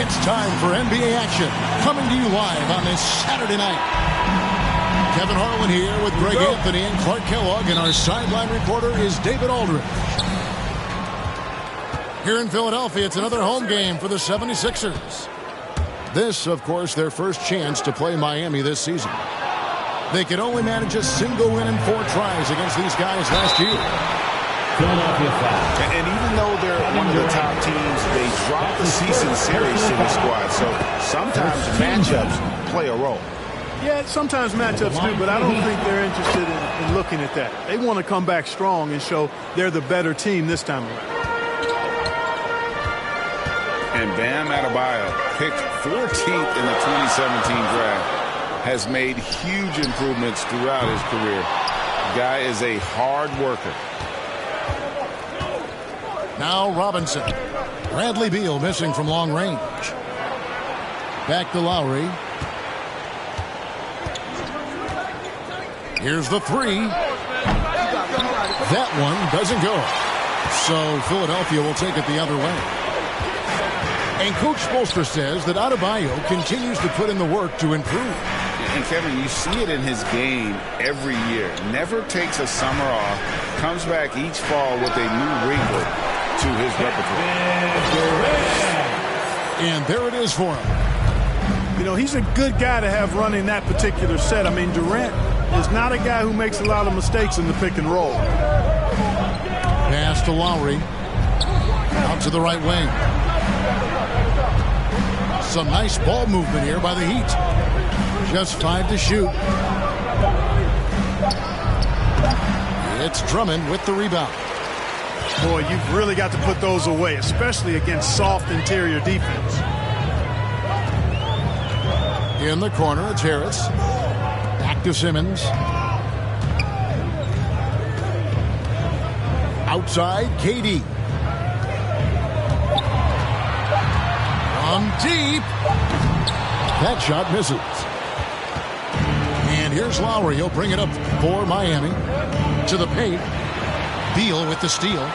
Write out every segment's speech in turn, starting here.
It's time for NBA action, coming to you live on this Saturday night. Kevin Harlan here with Greg Anthony and Clark Kellogg, and our sideline reporter is David Aldridge. Here in Philadelphia, it's another home game for the 76ers. This, of course, their first chance to play Miami this season. They could only manage a single win in 4 tries against these guys last year. Philadelphia foul. And even though they're one of the top teams, they dropped the season series to the squad. So sometimes matchups play a role. Yeah, sometimes matchups do, but I don't think they're interested in looking at that. They want to come back strong and show they're the better team this time around. And Bam Adebayo, picked 14th in the 2017 draft, has made huge improvements throughout his career. The guy is a hard worker. Now Robinson. Bradley Beal missing from long range. Back to Lowry. Here's the 3. That one doesn't go. So Philadelphia will take it the other way. And Coach Spoelstra says that Adebayo continues to put in the work to improve. And Kevin, you see it in his game every year. Never takes a summer off. Comes back each fall with a new wrinkle to his repertoire. And there it is for him. You know, he's a good guy to have running that particular set. I mean, Durant is not a guy who makes a lot of mistakes in the pick and roll. Pass to Lowry. Out to the right wing. Some nice ball movement here by the Heat. Just 5 to shoot. It's Drummond with the rebound. Boy, you've really got to put those away, especially against soft interior defense. In the corner, it's Harris. Back to Simmons. Outside, KD. From deep. That shot misses. And here's Lowry. He'll bring it up for Miami. To the paint. Beal with the steal.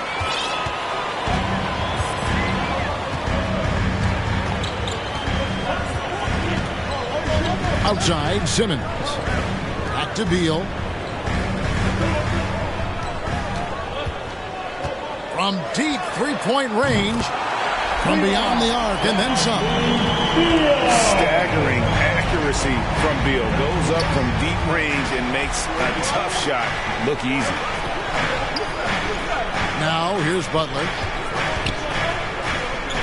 Outside, Simmons. Back to Beal. From deep three-point range. From beyond the arc and then some. Staggering accuracy from Beal. Goes up from deep range and makes a tough shot look easy. Now here's Butler.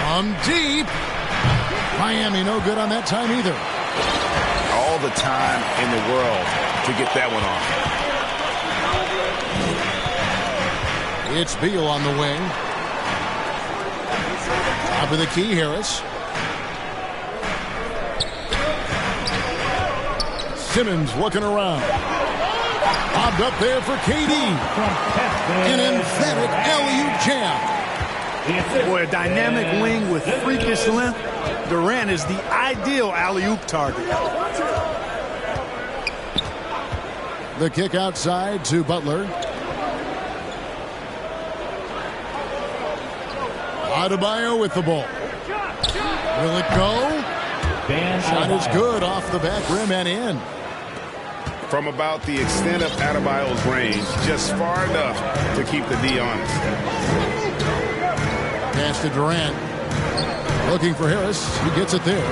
From deep. Miami no good on that time either. All the time in the world to get that one off. It's Beal on the wing. Top of the key, Harris. Simmons looking around. Bobbed up there for KD. An emphatic alley-oop jam. Boy, a dynamic wing with freakish length. Durant is the ideal alley-oop target. The kick outside to Butler. Adebayo with the ball. Will it go? Shot is good off the back rim and in. From about the extent of Adebayo's range, just far enough to keep the D honest. Pass to Durant. Looking for Harris. He gets it there.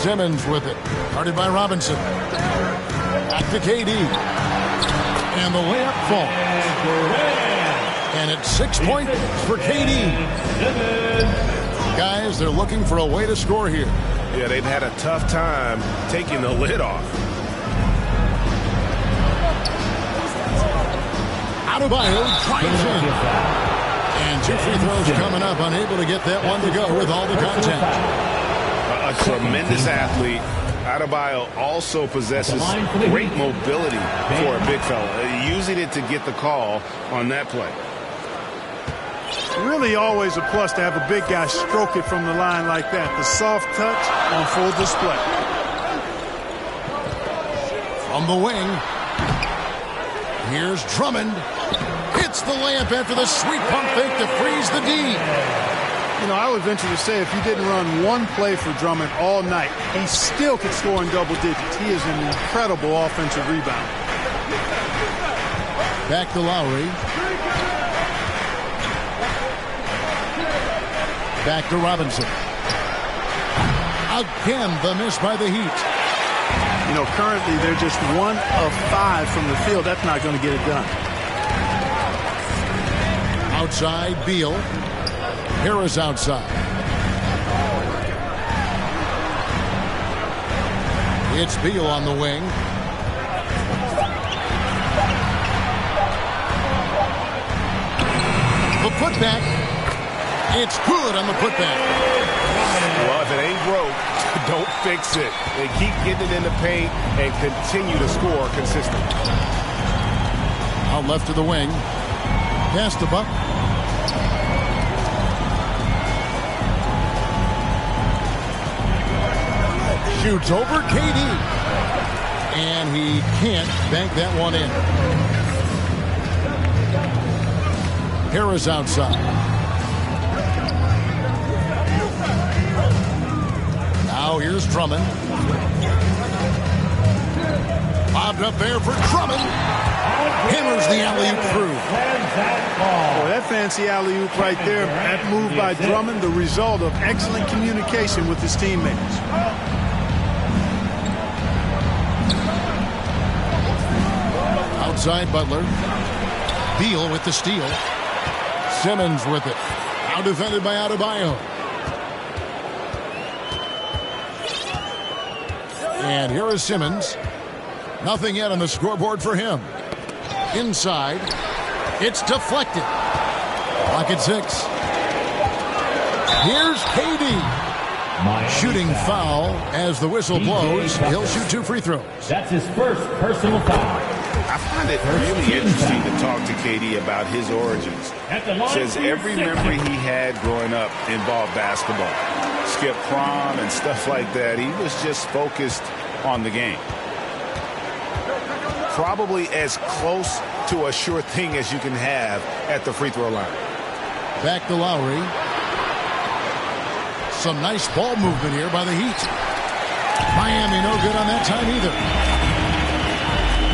Simmons with it. Guarded by Robinson. Back to KD. And the layup falls. And it's 6 points for KD. Guys, they're looking for a way to score here. Yeah, they've had a tough time taking the lid off. Adebayo drives in. And 2 free throws coming up. Unable to get that one to go with all the contact. A tremendous athlete. Adebayo also possesses great mobility for a big fella. Using it to get the call on that play. Really always a plus to have a big guy stroke it from the line like that. The soft touch on full display. From the wing. Here's Drummond. Hits the layup after the sweet pump fake to freeze the D. You know, I would venture to say if you didn't run one play for Drummond all night, he still could score in double digits. He is an incredible offensive rebounder. Back to Lowry. Back to Robinson. Again, the miss by the Heat. You know, currently they're just 1 of 5 from the field. That's not going to get it done. Outside, Beal. Harris outside. It's Beal on the wing. The putback. It's good on the putback. Well, if it ain't broke, don't fix it. They keep getting it in the paint and continue to score consistently. Out left to the wing. Pass to Buck. Shoots over KD. And he can't bank that one in. Harris outside. Now here's Drummond. Bobbed up there for Drummond. Hammers the alley-oop through. Boy, that fancy alley-oop right there, that move by Drummond, the result of excellent communication with his teammates. Outside Butler. Beal with the steal. Simmons with it. Now defended by Adebayo. And here is Simmons. Nothing yet on the scoreboard for him. Inside. It's deflected. Clock at 6. Here's KD. Shooting foul as the whistle blows. He'll shoot 2 free throws. That's his first personal foul. I find it really interesting to talk to KD about his origins. Says every memory he had growing up involved basketball. Skip prom and stuff like that. He was just focused on the game. Probably as close to a sure thing as you can have at the free throw line. Back to Lowry. Some nice ball movement here by the Heat. Miami no good on that time either.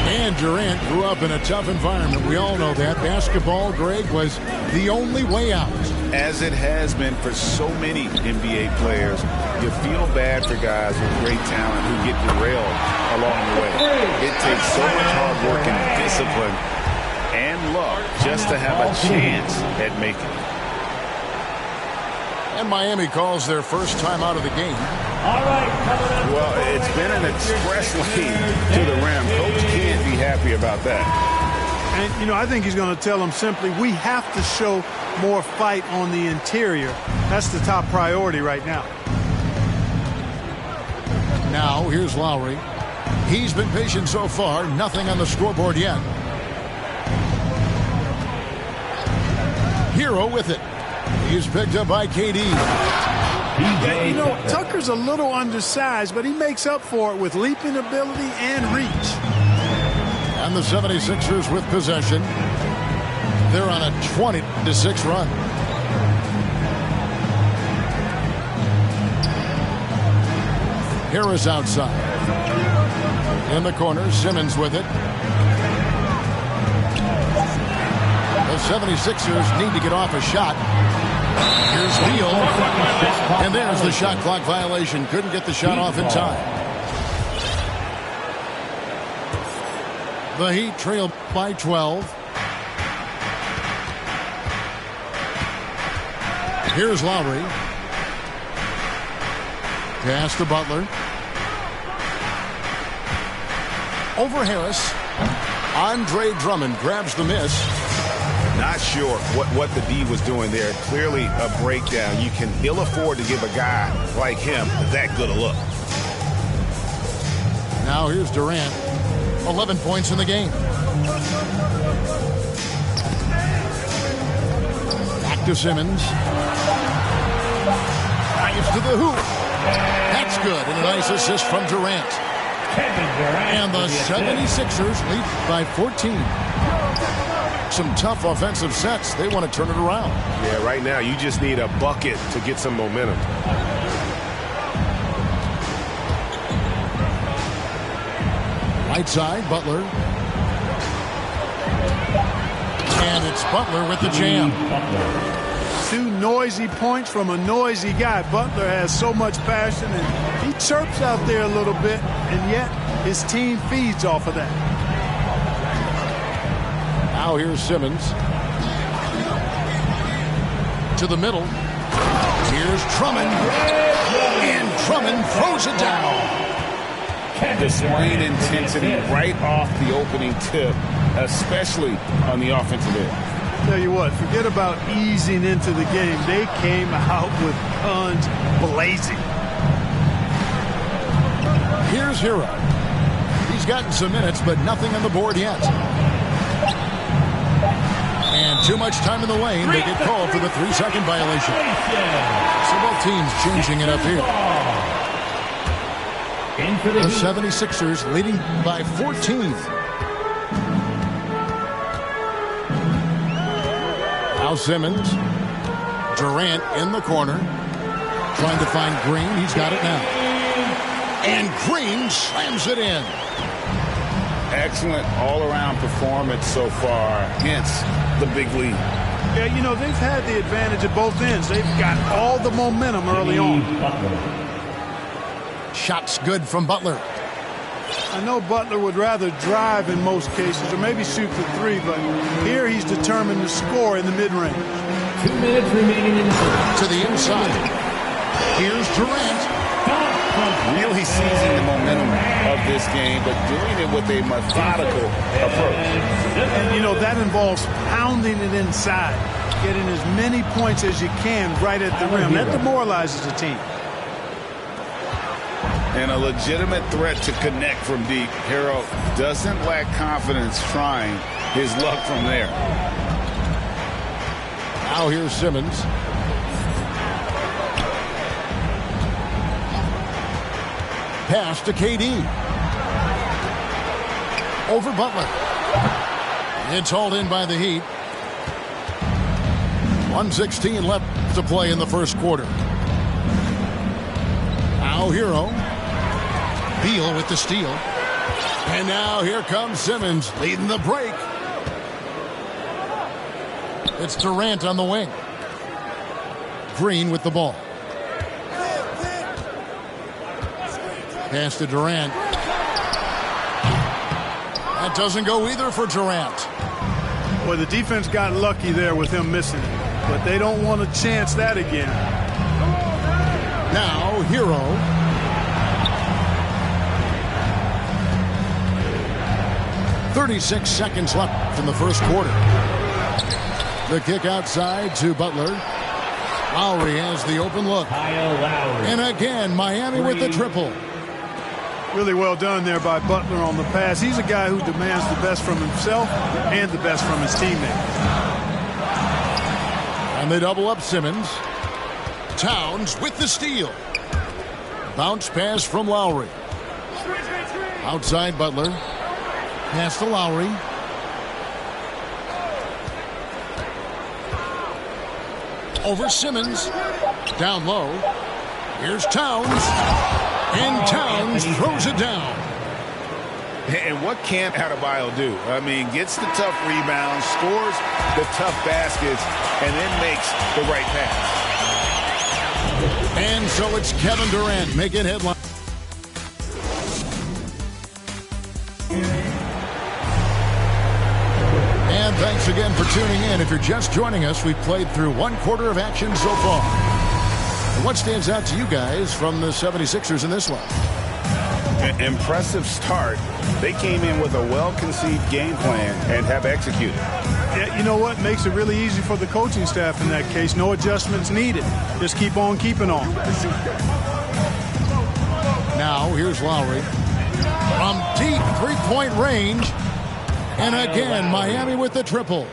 And Durant grew up in a tough environment. We all know that. Basketball, Greg, was the only way out. As it has been for so many NBA players, you feel bad for guys with great talent who get derailed along the way. It takes so much hard work and discipline and luck just to have a chance at making it. And Miami calls their first time out of the game. Well, it's been an express lane to the rim. Coach can't be happy about that. And, you know, I think he's going to tell them simply, we have to show more fight on the interior. That's the top priority right now. Now, here's Lowry. He's been patient so far. Nothing on the scoreboard yet. Hero with it. He's picked up by KD. Yeah, you know, Tucker's a little undersized, but he makes up for it with leaping ability and reach. And the 76ers with possession. They're on a 20-6 run. Harris outside. In the corner, Simmons with it. The 76ers need to get off a shot. Here's Beal. And there's the shot clock violation. Couldn't get the shot off in time. The Heat trail by 12. Here's Lowry. Pass to Butler. Over Harris. Andre Drummond grabs the miss. Not sure what the D was doing there. Clearly a breakdown. You can ill afford to give a guy like him that good a look. Now here's Durant. 11 points in the game. Back to Simmons. Drives to the hoop. That's good. And a nice assist from Durant. And the 76ers lead by 14. some tough offensive sets. They want to turn it around. Yeah, right now you just need a bucket to get some momentum. Right side, Butler. And it's Butler with the jam. 2 noisy points from a noisy guy. Butler has so much passion, and he chirps out there a little bit, and yet his team feeds off of that. Now here's Simmons. To the middle. Here's Drummond. And Drummond throws it down. Displaying intensity right off the opening tip, especially on the offensive end. Tell you what, forget about easing into the game. They came out with guns blazing. Here's Hero. He's gotten some minutes, but nothing on the board yet. And too much time in the lane. They get called for the 3-second violation. So both teams changing it up here. The 76ers leading by 14. Now Simmons. Durant in the corner. Trying to find Green. He's got it now. And Green slams it in. Excellent all-around performance so far against the big lead. Yeah, you know, they've had the advantage at both ends. They've got all the momentum early on. Shots good from Butler. I know Butler would rather drive in most cases, or maybe shoot the 3, but here he's determined to score in the mid-range. 2 minutes remaining in the third. To the inside. Here's Durant. Really seizing the momentum of this game, but doing it with a methodical approach. And, you know, that involves pounding it inside, getting as many points as you can right at the rim. That demoralizes a team. And a legitimate threat to connect from deep. Hero doesn't lack confidence trying his luck from there. Now here's Simmons. Pass to KD. Over Butler. It's hauled in by the Heat. 1:16 left to play in the first quarter. Now Hero. Beal with the steal. And now here comes Simmons leading the break. It's Durant on the wing. Green with the ball. Pass to Durant. That doesn't go either for Durant. Well, the defense got lucky there with him missing it, but they don't want to chance that again. Now Hero. 36 seconds left in the first quarter. The kick outside to Butler. Lowry has the open look. Kyle Lowry. And again, Miami with the triple. Really well done there by Butler on the pass. He's a guy who demands the best from himself and the best from his teammates. And they double up Simmons. Towns with the steal. Bounce pass from Lowry. Outside Butler. Pass to Lowry. Over Simmons. Down low. Here's Towns. And Towns throws it down. And what can't Adebayo do? I mean, gets the tough rebounds, scores the tough baskets, and then makes the right pass. And so it's Kevin Durant making headlines. And thanks again for tuning in. If you're just joining us, we've played through one quarter of action so far. And what stands out to you guys from the 76ers in this one? An impressive start. They came in with a well-conceived game plan and have executed. Yeah, you know what? Makes it really easy for the coaching staff in that case. No adjustments needed. Just keep on keeping on. Now, here's Lowry. From deep three-point range. And again, Miami with the triple.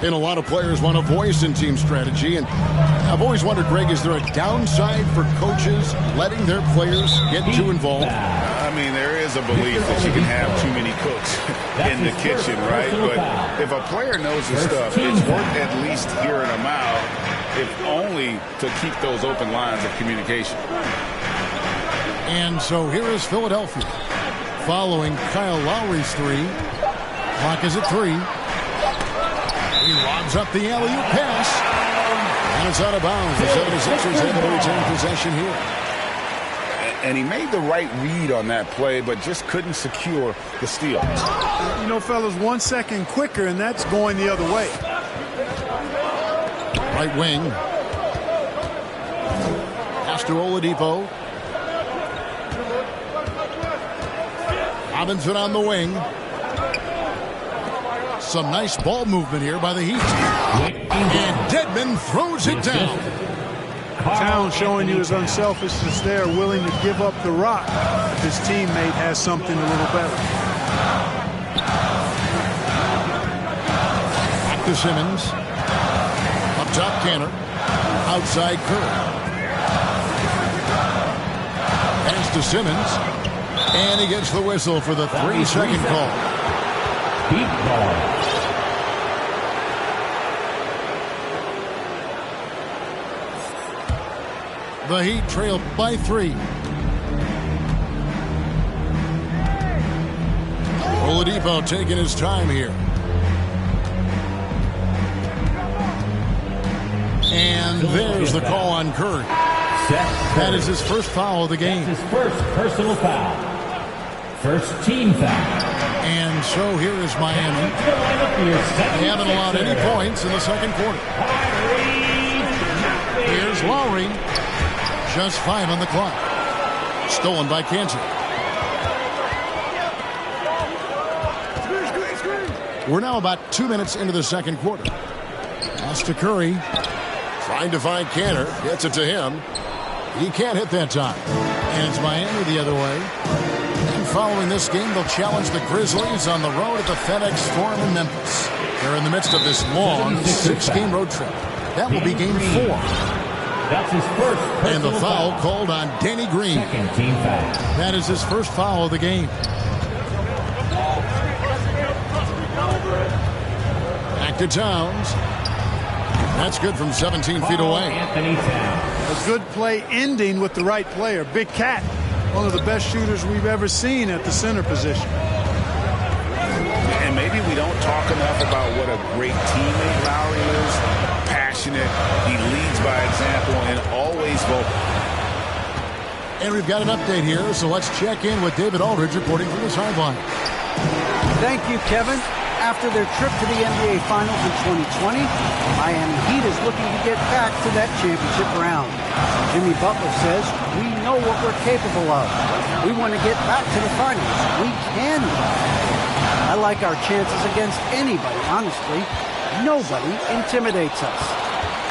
And a lot of players want a voice in team strategy. And I've always wondered, Greg, is there a downside for coaches letting their players get too involved? I mean, there is a belief that you can have too many cooks in the kitchen, right? But if a player knows his stuff, it's worth at least hearing them out, if only to keep those open lines of communication. And so here is Philadelphia following Kyle Lowry's three. Clock is at 3. He lobs up the alley-oop pass. And it's out of bounds. The 76ers have to retain possession here. And he made the right read on that play, but just couldn't secure the steal. You know, fellas, 1 second quicker, and that's going the other way. Right wing. Pass to Oladipo. Robinson on the wing. Some nice ball movement here by the Heat. And Dedmon throws it down. Towns showing you his unselfishness there, willing to give up the rock if his teammate has something a little better. Back to Simmons. Up top, Canner. Outside, Curry. Pass to Simmons. And he gets the whistle for the 3-second call. Deep ball. The Heat trail by 3. Oladipo taking his time here. And there's the call on Curry. That is his first foul of the game. That's his first personal foul. First team foul. And so here is Miami. They haven't allowed any points in the second quarter. Here's Lowry. Just 5 on the clock. Stolen by Cantor. We're now about 2 minutes into the second quarter. Pass to Curry. Trying to find Cantor. Gets it to him. He can't hit that time. And it's Miami the other way. And following this game, they'll challenge the Grizzlies on the road at the FedEx Forum in Memphis. They're in the midst of this long 6-game road trip. That will be game 4. That's his first and the foul called on Danny Green. Second team foul. That is his first foul of the game. Back to Towns. That's good from 17 feet away. Anthony Towns. A good play ending with the right player. Big Cat, one of the best shooters we've ever seen at the center position. And maybe we don't talk enough about what a great teammate Lowry is. Passionate, he leads by example, and always vocal. And we've got an update here, so let's check in with David Aldridge reporting from the sideline. Thank you, Kevin. After their trip to the NBA Finals in 2020, Miami Heat is looking to get back to that championship round. Jimmy Butler says, we know what we're capable of. We want to get back to the finals. We can do it. I like our chances against anybody, honestly. Nobody intimidates us.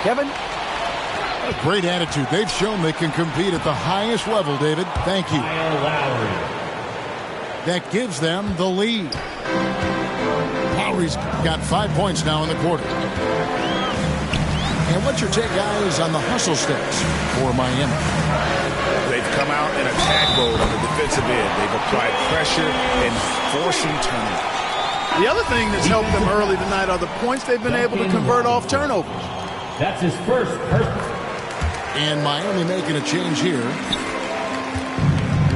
Kevin? A great attitude. They've shown they can compete at the highest level, David. Thank you. Kyle Lowry. That gives them the lead. Lowry's got 5 points now in the quarter. And what's your take, guys, on the hustle steps for Miami? They've come out in attack mode on the defensive end. They've applied pressure and forcing turnovers. The other thing that's helped them early tonight are the points they've been able to convert off turnovers. That's his first. And Miami making a change here.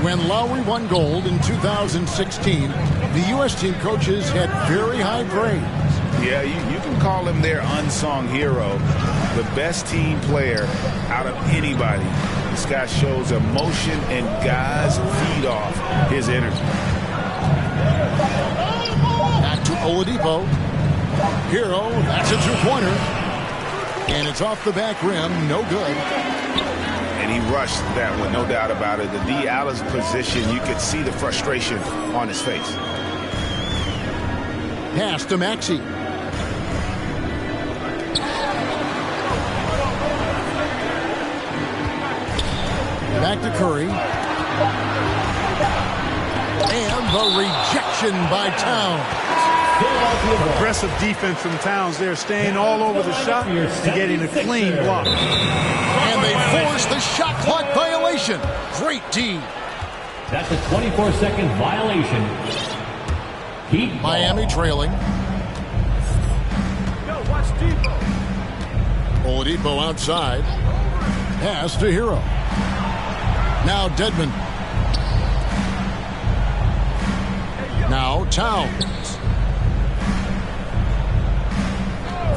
When Lowry won gold in 2016, the U.S. team coaches had very high praise. Yeah, you can call him their unsung hero, the best team player out of anybody. This guy shows emotion, and guys feed off his energy. Back to Oladipo. Hero, that's a two-pointer. And it's off the back rim, no good. And he rushed that one, no doubt about it. The D. Allen's position, you could see the frustration on his face. Pass to Maxey. Back to Curry. And the rejection by Towns. Aggressive defense from Towns there, staying all over the shot and getting a clean block. And they force the shot clock violation. Great D. That's a 24-second violation. Keep Miami trailing. Oladipo outside. Pass to Hero. Now Dedmon. Now Towns.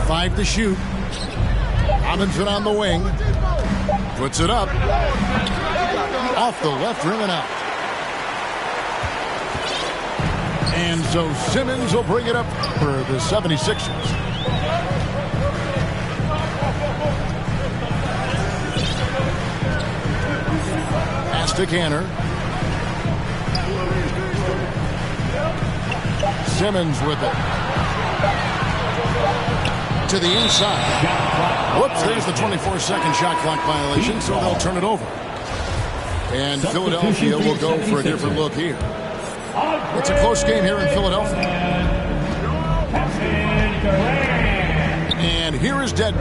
5 to shoot. Robinson on the wing. Puts it up. Off the left rim and out. And so Simmons will bring it up for the 76ers. Pass to Canner. Simmons with it. To the inside. Whoops, there's the 24-second shot clock violation, so they'll turn it over. And Philadelphia will go for a different look here. It's a close game here in Philadelphia. And here is Dedmon.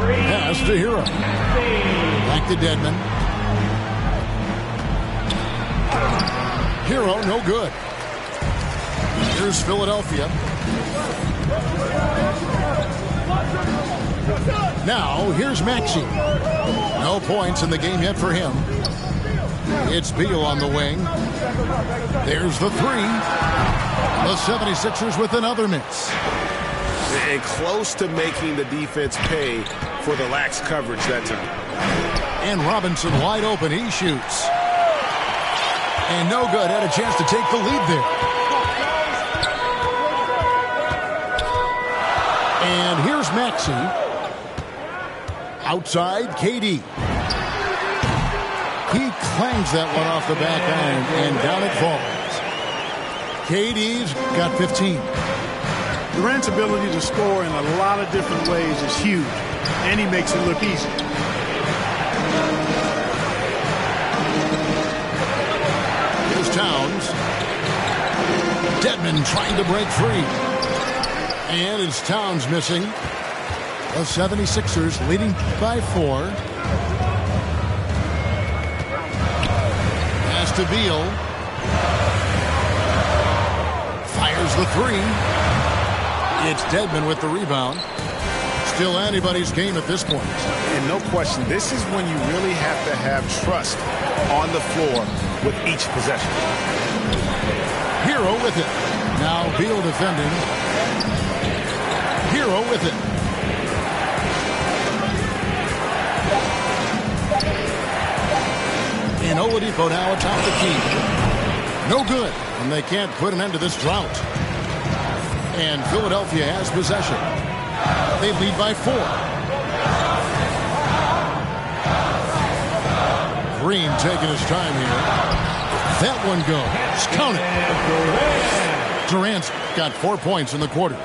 Pass to Hero. Back to Dedmon. Hero, no good. Here's Philadelphia. Now, here's Maxey. No points in the game yet for him. It's Beal on the wing. There's the three. The 76ers with another miss. And close to making the defense pay for the lax coverage that time. And Robinson wide open. He shoots. And no good. Had a chance to take the lead there. And here's Maxey. Outside, KD. He clangs that one off the back iron, and down it falls. KD's got 15. Durant's ability to score in a lot of different ways is huge, and he makes it look easy. Here's Towns. Dedmon trying to break free. And it's Towns missing. The 76ers leading by 4. Pass to Beal. Fires the 3. It's Dedmon with the rebound. Still anybody's game at this point. And no question, this is when you really have to have trust on the floor with each possession. Hero with it. Now Beal defending. Hero with it. And Oladipo now atop the key. No good. And they can't put an end to this drought. And Philadelphia has possession. They lead by 4. Green taking his time here. That one goes. Count it. Durant's got 4 points in the quarter.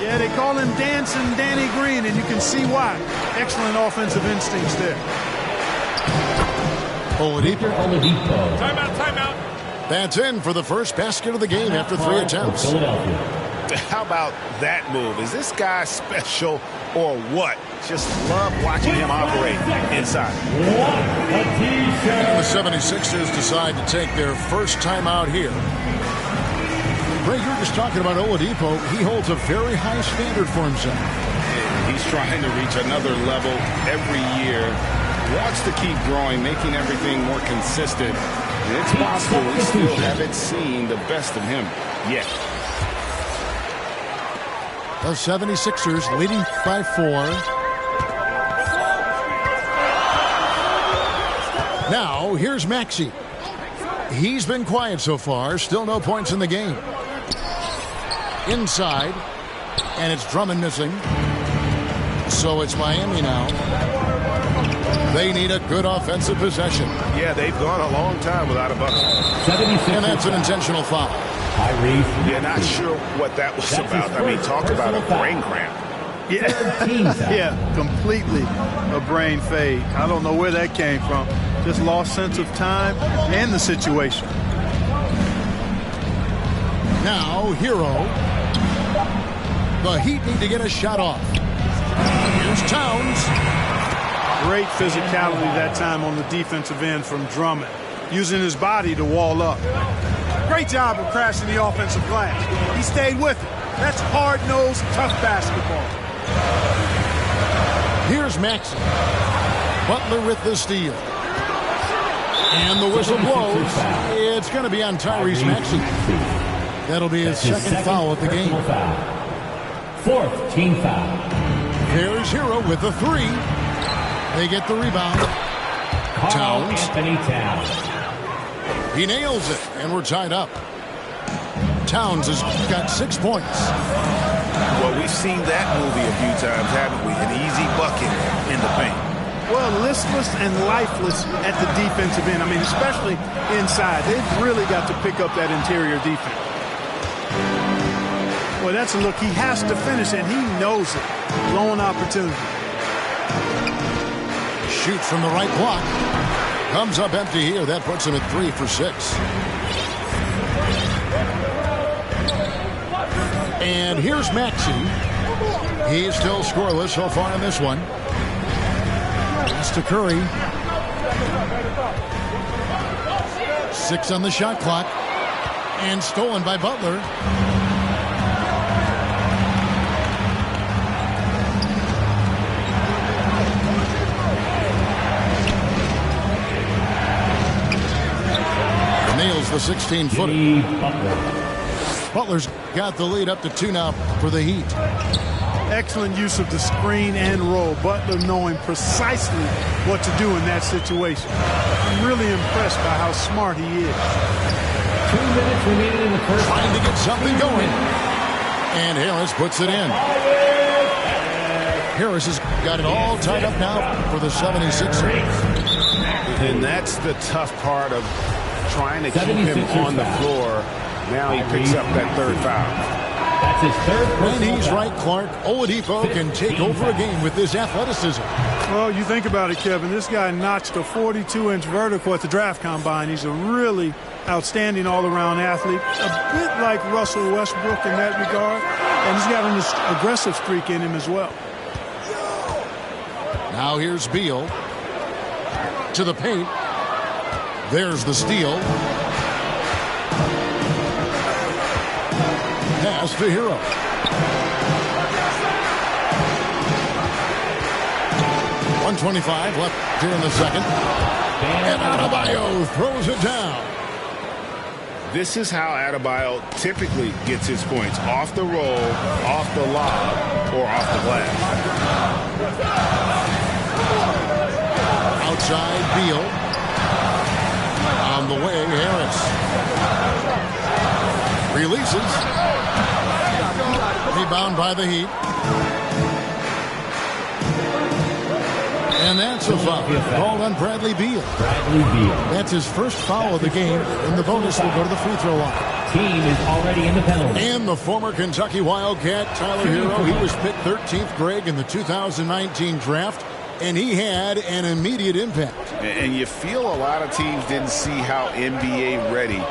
Yeah, they call him Dancing Danny Green, and you can see why. Excellent offensive instincts there. Oladipo. Timeout. That's in for the first basket of the game after 3 attempts. How about that move? Is this guy special or what? Just love watching him operate inside. And the 76ers decide to take their first timeout here. Ray, you were just talking about Oladipo. He holds a very high standard for himself. He's trying to reach another level every year. Wants to keep growing, making everything more consistent. And it's possible we still haven't seen the best of him yet. The 76ers leading by 4. Now, here's Maxey. He's been quiet so far. Still no points in the game. Inside. And it's Drummond missing. So it's Miami now. They need a good offensive possession. Yeah, they've gone a long time without a bucket. And that's an intentional foul. Yeah, not sure what that was about. I mean, talk about a brain cramp. Yeah, completely a brain fade. I don't know where that came from. Just lost sense of time and the situation. Now, Hero. The Heat need to get a shot off. Here's Towns. Great physicality that time on the defensive end from Drummond, using his body to wall up. Great job of crashing the offensive glass. He stayed with it. That's hard-nosed, tough basketball. Here's Maxey. Butler with the steal. And the whistle blows. It's going to be on Tyrese Maxey. That'll be his second foul of the game. Fourth team foul. There's Hero with the three. They get the rebound. Towns. Anthony Towns. He nails it, and we're tied up. Towns has got 6 points. Well, we've seen that movie a few times, haven't we? An easy bucket in the paint. Well, listless and lifeless at the defensive end. I mean, especially inside. They've really got to pick up that interior defense. Well, that's a look. He has to finish it. He knows it. Blown opportunity. Shoots from the right block. Comes up empty here. That puts him at 3 for 6. And here's Maxey. He's still scoreless so far in this one. Pass to Curry. 6 on the shot clock. And stolen by Butler. Nails the 16-footer. Butler's got the lead up to 2 now for the Heat. Excellent use of the screen and roll. Butler knowing precisely what to do in that situation. I'm really impressed by how smart he is. 2 minutes remaining in the first. Trying to get something going. And Harris puts it in. Harris has got it all tied up now for the 76ers. And that's the tough part of trying to keep him on the floor. Now he picks up that third foul. That's his third. And he's right, Clark. Oladipo can take over a game with his athleticism. Well, you think about it, Kevin. This guy notched a 42-inch vertical at the draft combine. He's a really outstanding all-around athlete. A bit like Russell Westbrook in that regard. And he's got an aggressive streak in him as well. Now here's Beal. To the paint. There's the steal. Pass to Hero. .125 left here in the second. And Adebayo throws it down. This is how Adebayo typically gets his points. Off the roll, off the lob, or off the glass. Outside Beal. On the way, Harris. Releases. Rebound by the Heat. And that's a foul called on Bradley Beal. That's his first foul of the game, and the bonus will go to the free throw line. Team is already in the penalty. And the former Kentucky Wildcat, Tyler Hero, he was picked 13th, Greg, in the 2019 draft, and he had an immediate impact. And you feel a lot of teams didn't see how NBA ready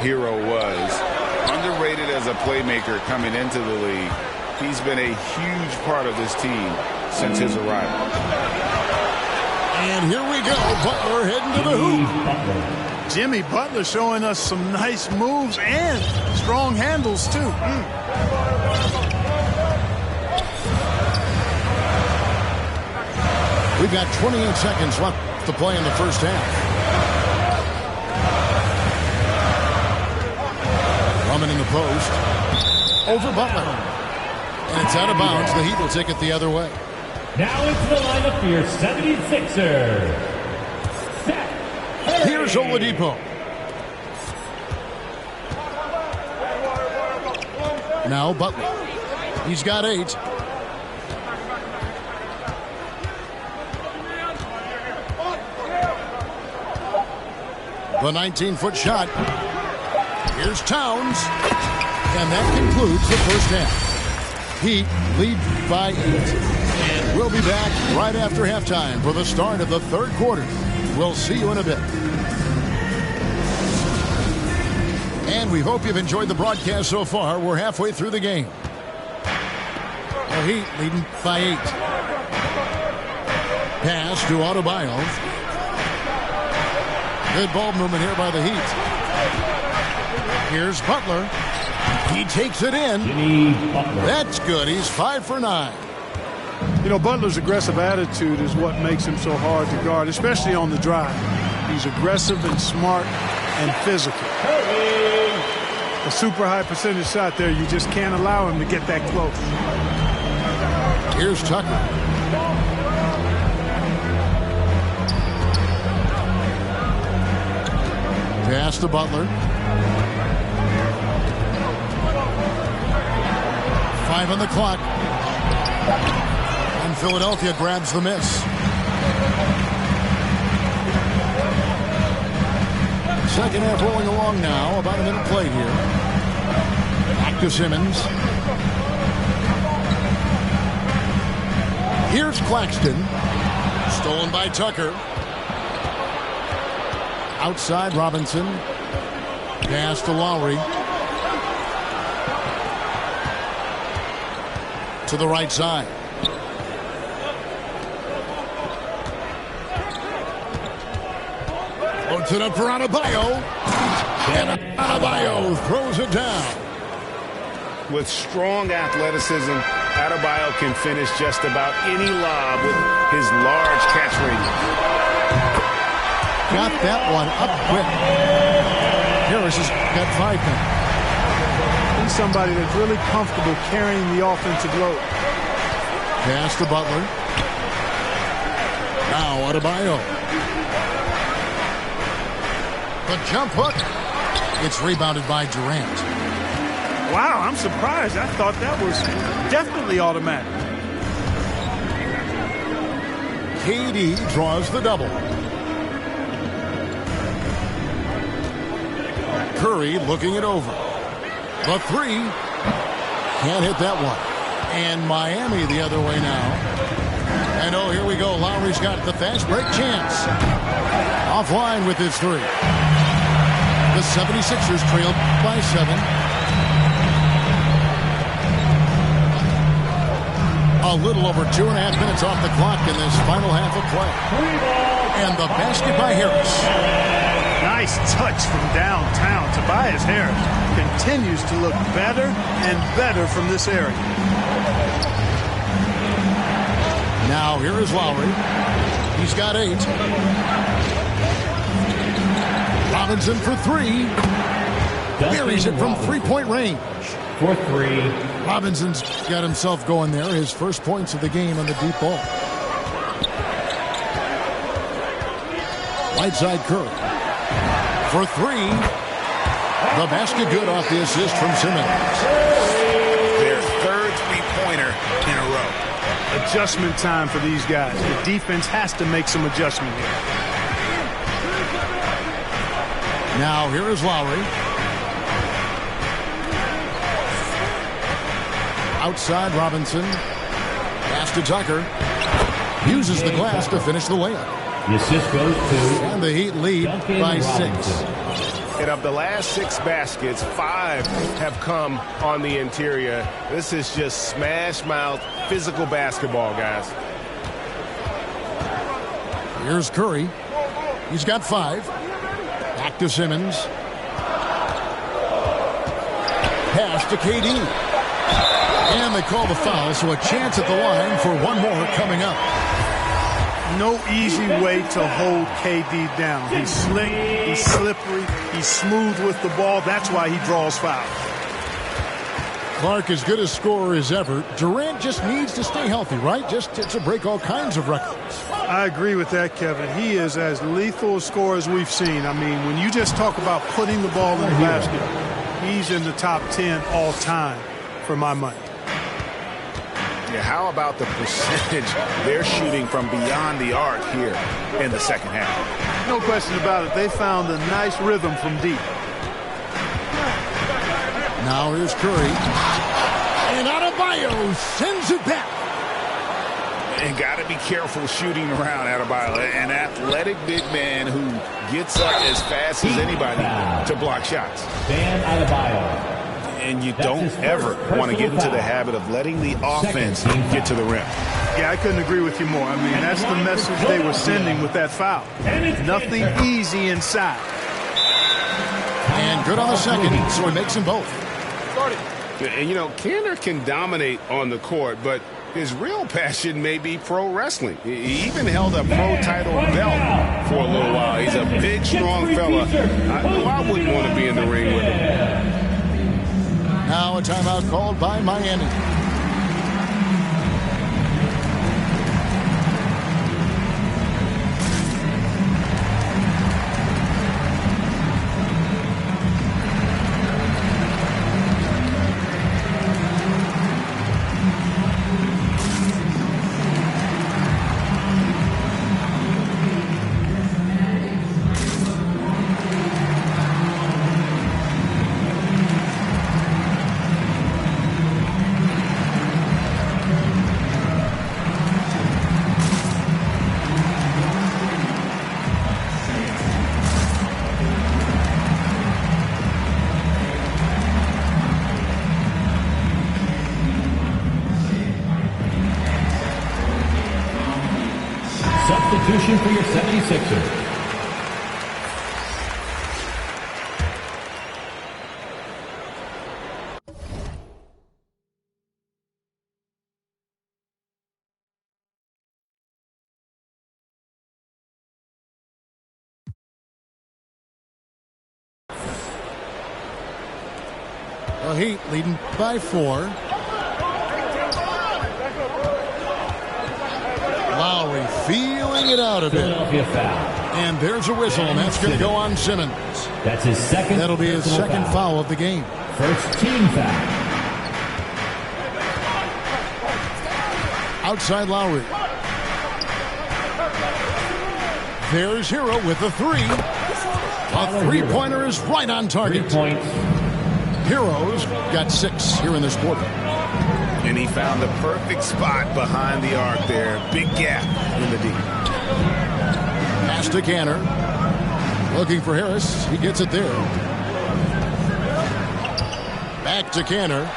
Hero was. Underrated as a playmaker coming into the league. He's been a huge part of this team since his arrival. And here we go. Butler heading to the hoop. Jimmy Butler showing us some nice moves and strong handles, too. We've got 28 seconds left to play in the first half. Drummond in the post. Over Butler. And it's out of bounds. The Heat will take it the other way. Now into the lineup for your 76ers. Here's Oladipo. Now Butler. He's got 8. The 19-foot shot. Here's Towns. And that concludes the first half. Heat lead by 8. And we'll be back right after halftime for the start of the third quarter. We'll see you in a bit. And we hope you've enjoyed the broadcast so far. We're halfway through the game. The Heat leading by 8. Pass to Adebayo. Good ball movement here by the Heat. Here's Butler. He takes it in. That's good. He's 5 for 9. You know, Butler's aggressive attitude is what makes him so hard to guard, especially on the drive. He's aggressive and smart and physical. A super high percentage shot there. You just can't allow him to get that close. Here's Tucker. Pass to Butler. 5 on the clock. And Philadelphia grabs the miss. Second half rolling along now. About a minute played here. Back to Simmons. Here's Claxton. Stolen by Tucker. Outside Robinson. Pass to Lowry. To the right side. Puts it up for Adebayo. And Adebayo throws it down. With strong athleticism, Adebayo can finish just about any lob with his large catch radius. Got that one up quick. Harris has got 5 now. He's somebody that's really comfortable carrying the offensive load. Pass to Butler. Now Adebayo. The jump hook. It's rebounded by Durant. Wow, I'm surprised. I thought that was definitely automatic. KD draws the double. Curry looking it over. The 3. Can't hit that one. And Miami the other way now. And oh, here we go. Lowry's got the fast break chance. Offline with his 3. The 76ers trailed by 7. A little over 2.5 minutes off the clock in this final half of play. And the basket by Harris. Nice touch from downtown. Tobias Harris continues to look better and better from this area. Now here is Lowry. He's got 8. Robinson for 3. Buries it from 3-point range. For 3. Robinson's got himself going there. His first points of the game on the deep ball. Right side Curry. For 3. The basket good off the assist from Simmons. Their third three-pointer in a row. Adjustment time for these guys. The defense has to make some adjustment here. Now here is Lowry. Outside Robinson. Pass to Tucker. Uses the glass to finish the layup. The assist goes to... And the Heat lead by 6. And of the last 6 baskets, 5 have come on the interior. This is just smash mouth, physical basketball, guys. Here's Curry. He's got 5. Back to Simmons. Pass to KD. And they call the foul, so a chance at the line for one more coming up. No easy way to hold KD down. He's slick, he's slippery, he's smooth with the ball. That's why he draws fouls. Clark, as good a scorer as ever. Durant just needs to stay healthy, right? Just to break all kinds of records. I agree with that, Kevin. He is as lethal a scorer as we've seen. I mean, when you just talk about putting the ball in the basket, he's in the top 10 all time for my money. Yeah, how about the percentage they're shooting from beyond the arc here in the second half? No question about it. They found a nice rhythm from deep. Now here's Curry. And Adebayo sends it back. And got to be careful shooting around Adebayo. An athletic big man who gets up as fast as anybody to block shots. Bam Adebayo. And you don't ever want to get into the habit of letting the offense get to the rim. Yeah, I couldn't agree with you more. I mean, that's the message they were sending with that foul. Nothing easy inside. And good on the second, so he makes them both. And, you know, Kanter can dominate on the court, but his real passion may be pro wrestling. He even held a pro title belt for a little while. He's a big, strong fella. I wouldn't want to be in the ring with him. Now a timeout called by Miami. Substitution for your 76ers. The Heat leading by 4. Lowry feeling it out a bit. Philadelphia foul. And there's a whistle, and that's going to go on Simmons. That's his second. That'll be his second foul of the game. First team foul. Outside Lowry. There's Hero with the 3. A three-pointer is right on 3 target. points. Heroes got 6 here in this quarter. And he found the perfect spot behind the arc there. Big gap in the deep. Pass to Kanter. Looking for Harris. He gets it there. Back to Kanter.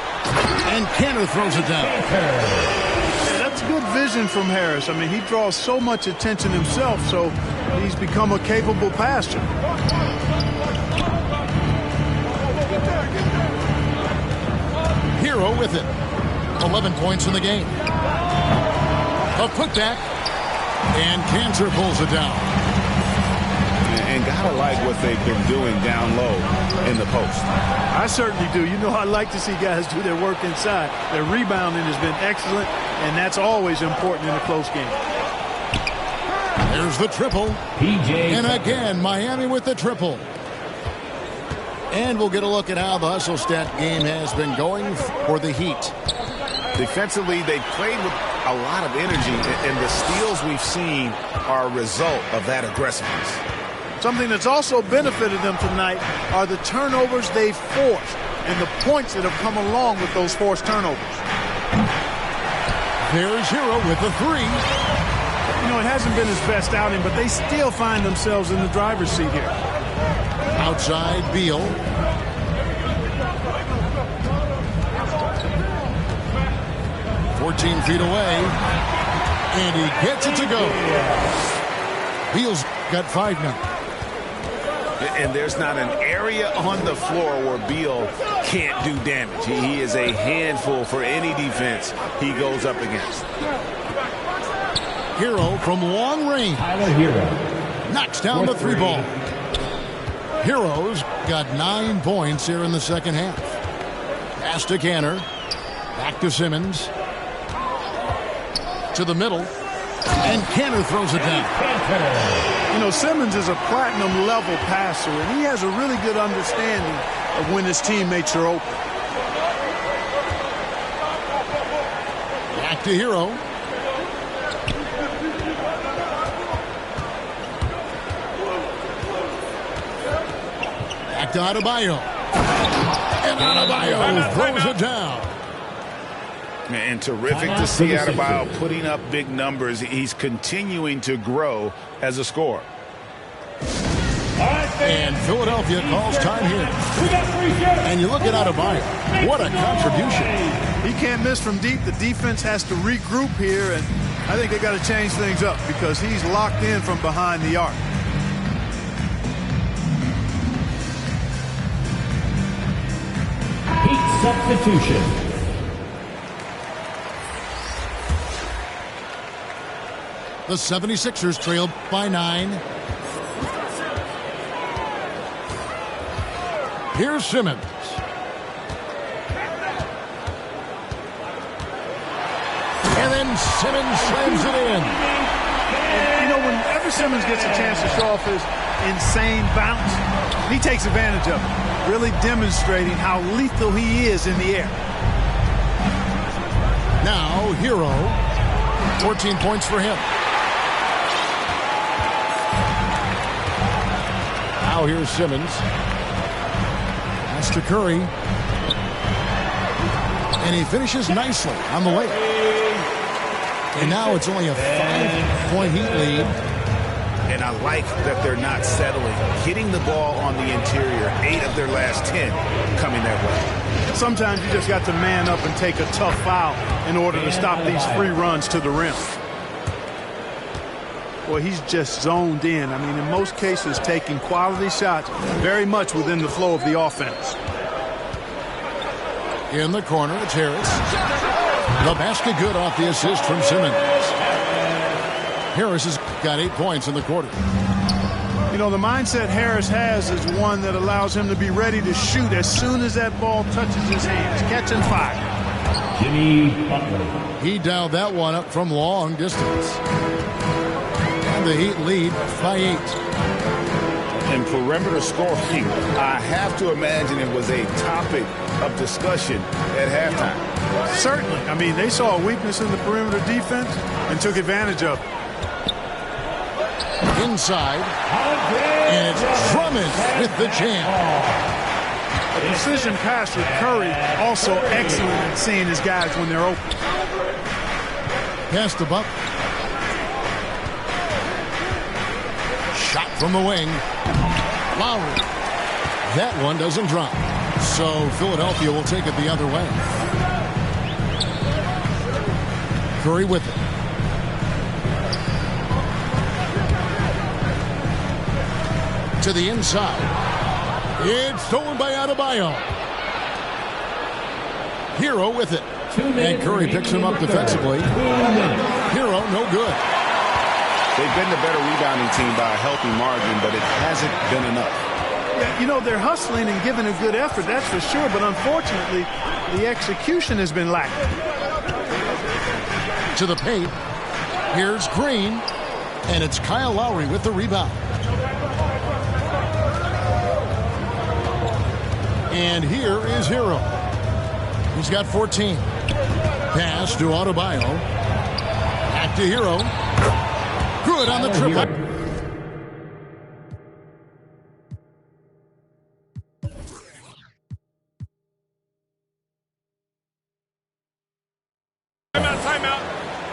And Kanter throws it down. Yeah, that's good vision from Harris. I mean, he draws so much attention himself, so he's become a capable passer. Hero with it. 11 points in the game. A putback. And Kanter pulls it down. And gotta like what they've been doing down low in the post. I certainly do. You know, I like to see guys do their work inside. Their rebounding has been excellent, and that's always important in a close game. There's the triple. PJ. And again, Miami with the triple. And we'll get a look at how the hustle stat game has been going for the Heat. Defensively, they played with a lot of energy, and the steals we've seen are a result of that aggressiveness. Something that's also benefited them tonight are the turnovers they've forced and the points that have come along with those forced turnovers. There's Hero with the 3. You know, it hasn't been his best outing, but they still find themselves in the driver's seat here. Outside Beal. "14 feet away, and he gets it to go." Beal's got 5 now. And there's not an area on the floor where Beal can't do damage. He is a handful for any defense he goes up against. Hero from long range. Tyler Hero. Knocks down the 3 ball. Heroes got 9 points here in the second half. Pass to Kanter. Back to Simmons. To the middle. And Kanter throws it down. You know, Simmons is a platinum-level passer, and he has a really good understanding of when his teammates are open. Back to Hero. Back to Adebayo. And Adebayo throws it down. And terrific to see Adebayo putting up big numbers. He's continuing to grow as a scorer. And Philadelphia calls time here. And you look at Adebayo. What a contribution. He can't miss from deep. The defense has to regroup here, and I think they got to change things up because he's locked in from behind the arc. Heat substitution. The 76ers trailed by 9. Here's Simmons. And then Simmons slams it in. And, you know, whenever Simmons gets a chance to show off his insane bounce, he takes advantage of it, really demonstrating how lethal he is in the air. Now, Hero. 14 points for him. Now here's Simmons. Pass to Curry. And he finishes nicely on the way. And now it's only a 5-point Heat lead. And I like that they're not settling. Hitting the ball on the interior, 8 of their last 10 coming that way. Sometimes you just got to man up and take a tough foul in order to stop these free runs to the rim. Well, he's just zoned in. I mean, in most cases, taking quality shots very much within the flow of the offense. In the corner, it's Harris. The basket good off the assist from Simmons. Harris has got 8 points in the quarter. You know, the mindset Harris has is one that allows him to be ready to shoot as soon as that ball touches his hands. Catch and fire. Jimmy Butler. He dialed that one up from long distance. The Heat lead by 8. And perimeter scoring, I have to imagine it was a topic of discussion at halftime. Certainly. I mean, they saw a weakness in the perimeter defense and took advantage of it. Inside. And it's Drummond with the jam. A precision pass with Curry, also excellent at seeing his guys when they're open. Pass to Buck. Shot from the wing. Lowry. That one doesn't drop. So Philadelphia will take it the other way. Curry with it. To the inside. It's stolen by Adebayo. Hero with it. And Curry picks him up defensively. Hero, no good. They've been the better rebounding team by a healthy margin, but it hasn't been enough. Yeah, you know, they're hustling and giving a good effort, that's for sure, but unfortunately, the execution has been lacking. To the paint. Here's Green. And it's Kyle Lowry with the rebound. And here is Hero. He's got 14. Pass to Adebayo. Back to Hero. Good on the triple.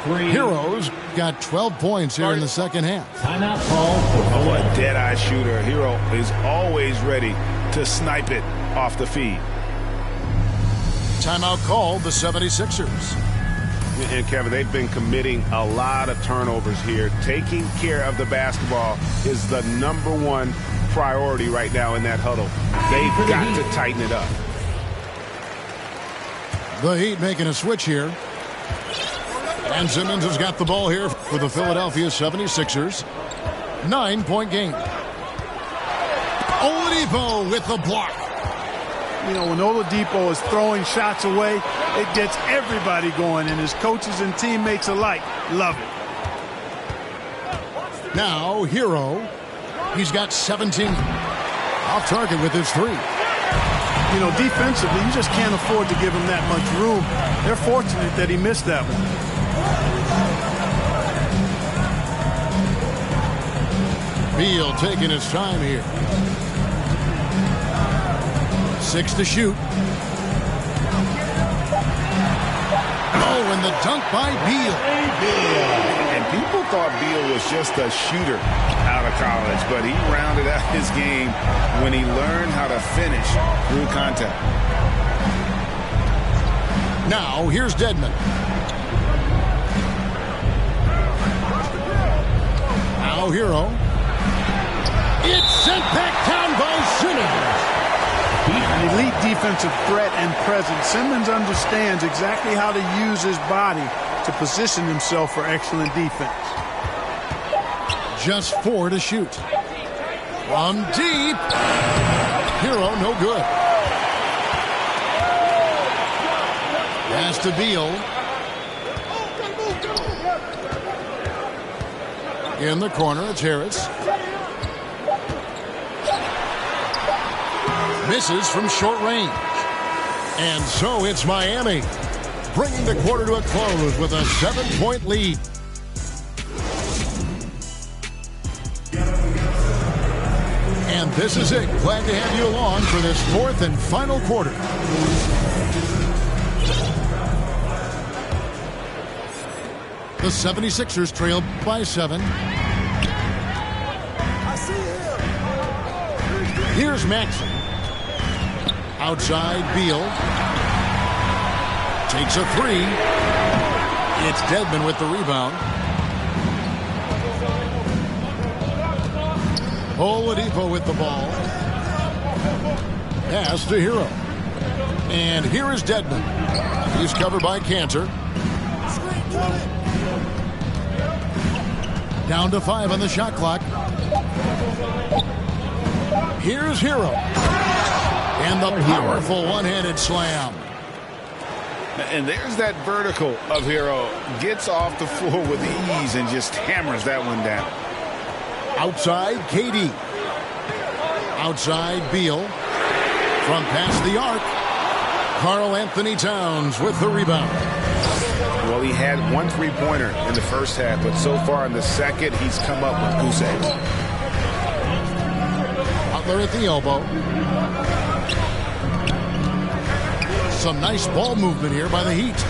Hero's got 12 points here in the second half. Timeout call for a dead-eye shooter. Hero is always ready to snipe it off the feed. Timeout called the 76ers. And Kevin, they've been committing a lot of turnovers here. Taking care of the basketball is the #1 priority right now in that huddle. They've got to tighten it up. The Heat making a switch here. And Simmons has got the ball here for the Philadelphia 76ers. 9-point game. Oladipo with the block. You know, when Oladipo is throwing shots away, it gets everybody going, and his coaches and teammates alike love it. Now, Hero. He's got 17. Off target with his 3. You know, defensively, you just can't afford to give him that much room. They're fortunate that he missed that one. Beal taking his time here. 6 to shoot. Oh, and the dunk by Beal. And people thought Beal was just a shooter out of college, but he rounded out his game when he learned how to finish through contact. Now, here's Dedmon. Now, Hero. It's sent back down by Simmons. An elite defensive threat and presence. Simmons understands exactly how to use his body to position himself for excellent defense. Just 4 to shoot. From deep. Hero, no good. Pass to Beal. In the corner, it's Harris. Misses from short range. And so it's Miami, bringing the quarter to a close with a 7-point lead. And this is it. Glad to have you along for this 4th and final quarter. The 76ers trail by 7. Here's Maxey. Outside, Beal. Takes a 3. It's Dedmon with the rebound. Oladipo with the ball. Pass to Hero. And here is Dedmon. He's covered by Cantor. Down to 5 on the shot clock. Here's Hero. And the powerful one-handed slam. And there's that vertical of Hero. Gets off the floor with ease and just hammers that one down. Outside, KD. Outside, Beal. From past the arc. Karl Anthony Towns with the rebound. Well, he had 1 3-pointer in the first half, but so far in the second, he's come up with goose eggs. Butler at the elbow. Some nice ball movement here by the Heat.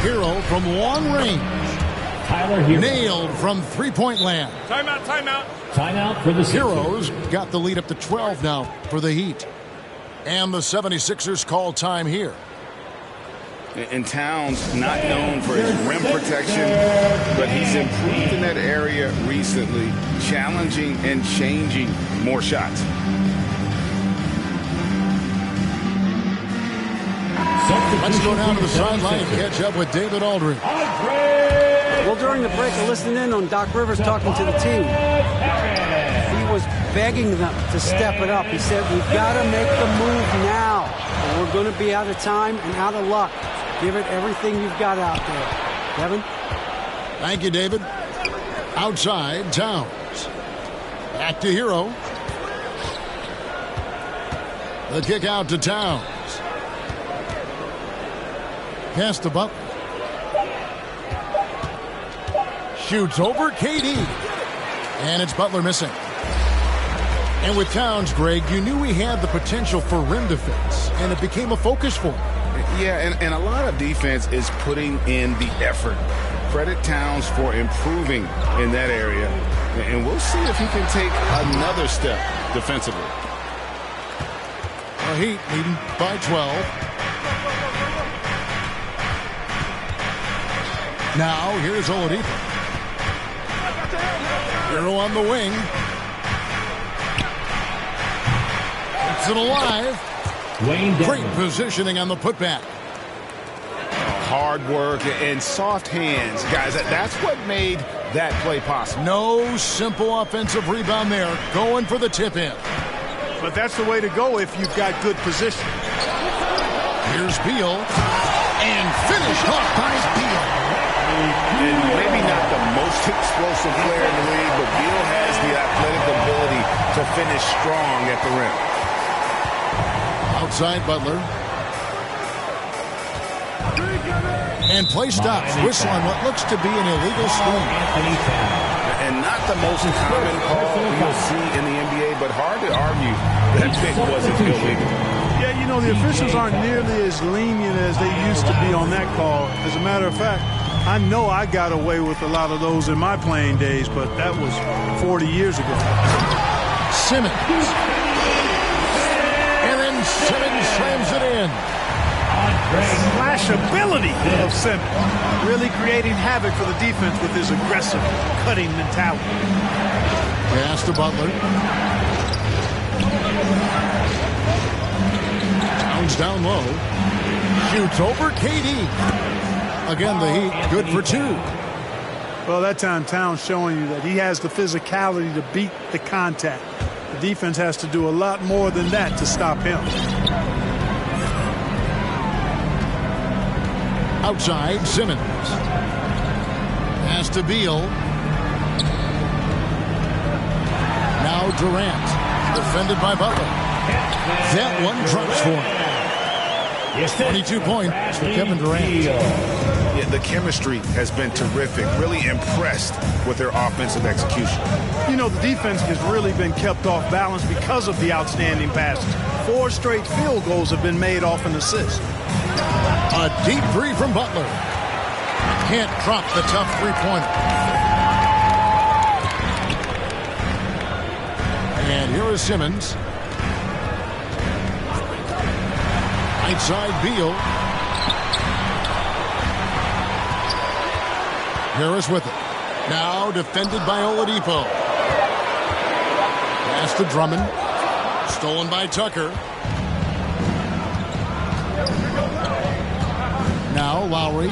Hero from long range. Tyler Hero. Nailed from three-point land. Timeout, timeout. Timeout for the Heroes got the lead up to 12 now for the Heat. And the 76ers call time here. And Towns, not known for his rim protection, but he's improved in that area recently, challenging and changing more shots. Let's go down to the sideline and catch up with David Aldridge. Well, during the break, I listened in on Doc Rivers talking to the team. He was begging them to step it up. He said, we've got to make the move now, or we're going to be out of time and out of luck. Give it everything you've got out there. Kevin? Thank you, David. Outside, Towns. Back to Hero. The kick out to Towns. Pass to Butler. Shoots over KD. And it's Butler missing. And with Towns, Greg, you knew he had the potential for rim defense, and it became a focus for him. Yeah, and a lot of defense is putting in the effort. Credit Towns for improving in that area. And we'll see if he can take another step defensively. The Heat leading by 12. Now, here's Oladipo. Hero on the wing. It's it alive. Great positioning on the putback. Hard work and soft hands. Guys, that's what made that play possible. No simple offensive rebound there. Going for the tip-in. But that's the way to go if you've got good position. Here's Beal. And finished off by Beal. And maybe not the most explosive player in the league, but Beal has the athletic ability to finish strong at the rim. Outside Butler. And play stops. Whistle on what looks to be an illegal swing. And not the most common call you'll see in the NBA, but hard to argue that pick wasn't illegal. Yeah, you know, the officials aren't nearly as lenient as they used to be on that call. As a matter of fact, I know I got away with a lot of those in my playing days, but that was 40 years ago. Simmons. And then Simmons slams it in. Slashability of Simmons. Really creating havoc for the defense with his aggressive, cutting mentality. Pass to Butler. Towns down low. Shoots over KD. Again, the Heat good for two. Well, that time Towns showing you that he has the physicality to beat the contact. The defense has to do a lot more than that to stop him. Outside, Simmons. Pass to Beal. Now Durant. Defended by Butler. That one drops for him. 22 points for Kevin Durant. Yeah, the chemistry has been terrific. Really impressed with their offensive execution. You know, the defense has really been kept off balance because of the outstanding passes. 4 straight field goals have been made off an assist. A deep three from Butler. Can't drop the tough three-pointer. And here is Simmons. Right side, Beal. Harris with it. Now defended by Oladipo. Pass to Drummond. Stolen by Tucker. Now Lowry.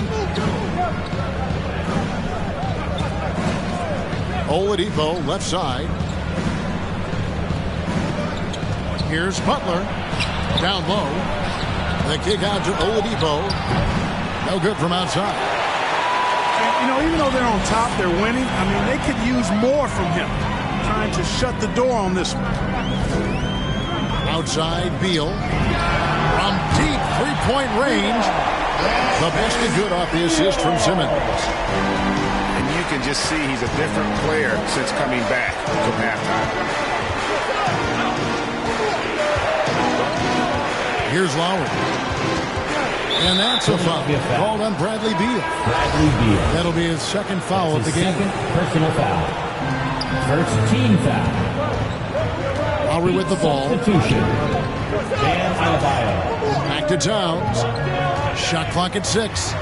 Oladipo left side. Here's Butler. Down low. The kick out to Oladipo. No good from outside. You know, even though they're on top, they're winning. I mean, they could use more from him. Trying to shut the door on this one. Outside, Beal. From deep three-point range. The best and good off the assist from Simmons. And you can just see he's a different player since coming back from halftime. Here's Lowry. And that's a foul called on Bradley Beal. That'll be his second foul of the game. Second personal foul. First team foul. Lowry with the ball. Substitution. Bam Adebayo. Back to Towns. Shot clock at 6.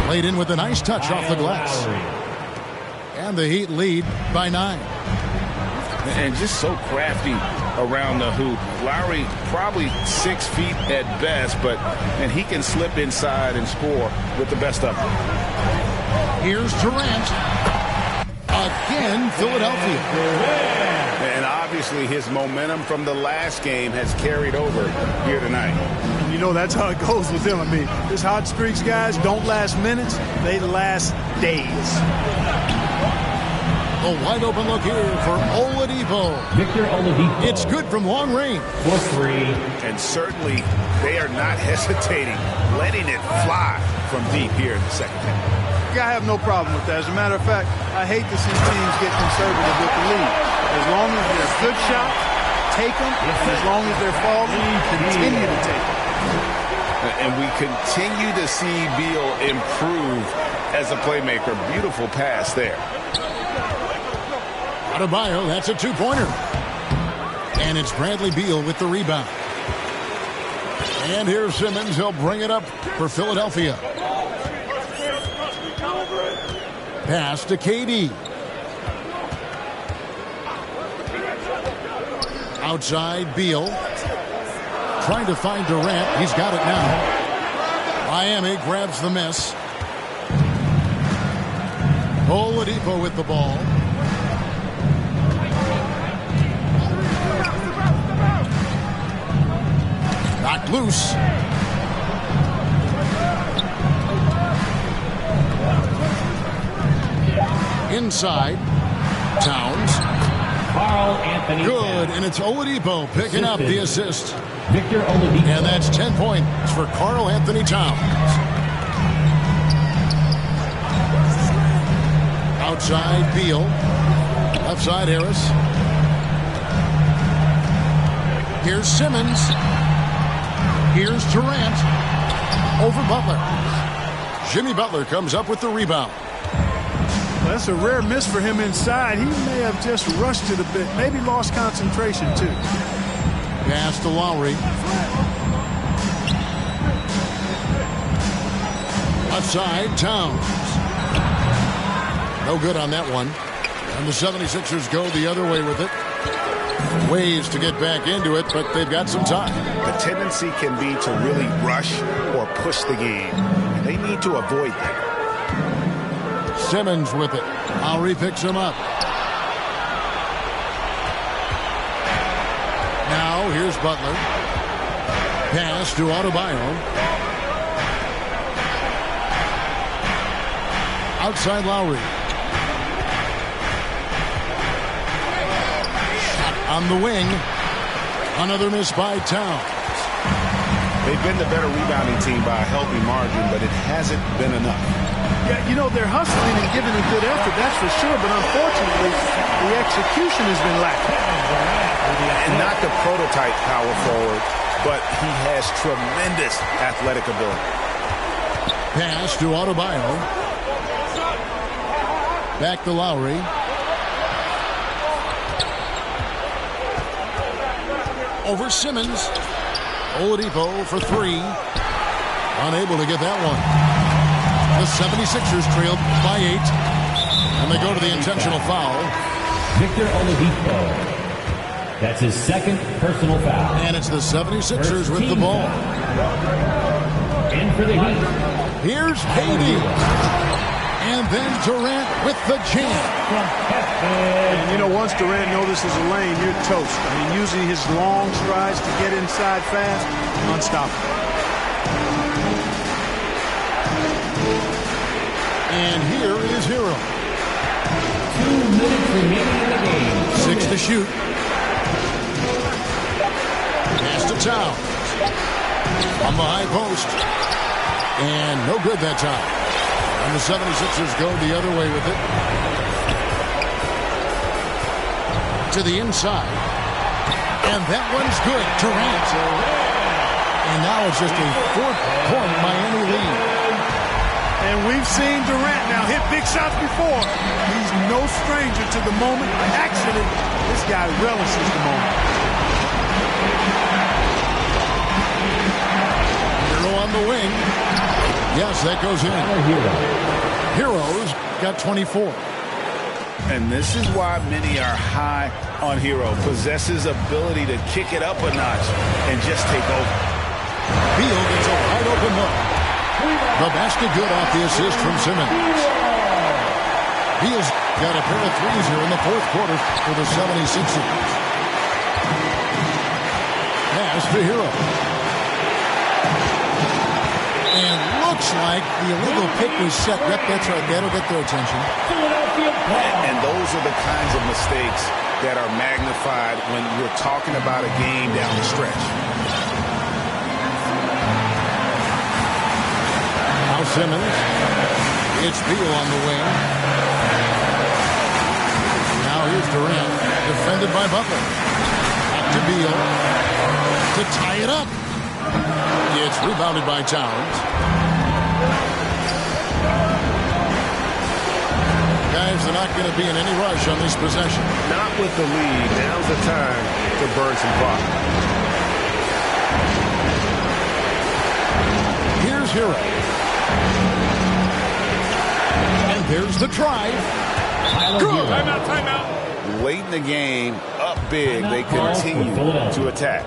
Played in with a nice touch off the glass. And the Heat lead by 9. And just so crafty around the hoop. Lowry probably 6 feet at best, and he can slip inside and score with the best of them. Here's Durant. Again, Philadelphia. And obviously his momentum from the last game has carried over here tonight. And you know, that's how it goes with him. I mean, his hot streaks, guys, don't last minutes. They last days. A wide open look here for Oladipo. Victor Oladipo. It's good from long range. For 3. And certainly they are not hesitating, letting it fly from deep here in the second half. I have no problem with that. As a matter of fact, I hate to see teams get conservative with the lead. As long as they're good shots, take them. And as long as they're falling, continue to take them. And we continue to see Beal improve as a playmaker. Beautiful pass there. Adebayo, that's a two-pointer. And it's Bradley Beal with the rebound. And here's Simmons. He'll bring it up for Philadelphia. Pass to KD. Outside, Beal. Trying to find Durant. He's got it now. Miami grabs the miss. Oladipo with the ball. Knocked loose. Inside. Towns. Karl Anthony Good, and it's Oladipo picking up the assist. Victor Oladipo. And that's 10 points for Karl Anthony Towns. Outside, Beal. Left side, Harris. Here's Simmons. Here's Durant. Over Butler. Jimmy Butler comes up with the rebound. Well, that's a rare miss for him inside. He may have just rushed it a bit. Maybe lost concentration, too. Pass to Lowry. Outside, Towns. No good on that one. And the 76ers go the other way with it. Ways to get back into it, but they've got some time. The tendency can be to really rush or push the game. And they need to avoid that. Simmons with it. Lowry picks him up. Now here's Butler. Pass to Adebayo. Outside Lowry. Shot on the wing. Another miss by Towns. They've been the better rebounding team by a healthy margin, but it hasn't been enough. Yeah, you know, they're hustling and giving a good effort, that's for sure. But unfortunately, the execution has been lacking. And not the prototype power forward, but he has tremendous athletic ability. Pass to Adebayo. Back to Lowry. Over Simmons. Oladipo for three. Unable to get that one. The 76ers trailed by 8. And they go to the intentional foul. Victor Oladipo. That's his second personal foul. And it's the 76ers with the ball. In for the Heat. Here's KD. And then Durant with the jam. And, you know, once Durant notices a lane, you're toast. I mean, using his long strides to get inside fast, unstoppable. And here is Hero. 2 minutes remaining in the game. 6 to shoot. Pass to Towns. On the high post. And no good that time. And the 76ers go the other way with it. To the inside. And that one's good. Durant. And now it's just a 4-point Miami lead. And we've seen Durant now hit big shots before. He's no stranger to the moment. Accident. This guy relishes the moment. Hero on the wing. Yes, that goes in. Hero's got 24. And this is why many are high on Hero. Possesses ability to kick it up a notch and just take over. Beal gets a wide open look. The basket good off the assist from Simmons. Beal's got a pair of threes here in the fourth quarter for the 76ers. Pass to Hero. And looks like the illegal pick was set. Yep, that's right. That'll get their attention. And those are the kinds of mistakes that are magnified when you're talking about a game down the stretch. Now Simmons. It's Beal on the wing. Now here's Durant. Defended by Butler. Back to Beal. To tie it up. It's rebounded by Towns. Guys, they're not going to be in any rush on this possession. Not with the lead. Now's the time to burn some clock. Here's Hero. And there's the drive. Good. Timeout. Late in the game, up big, they continue to attack.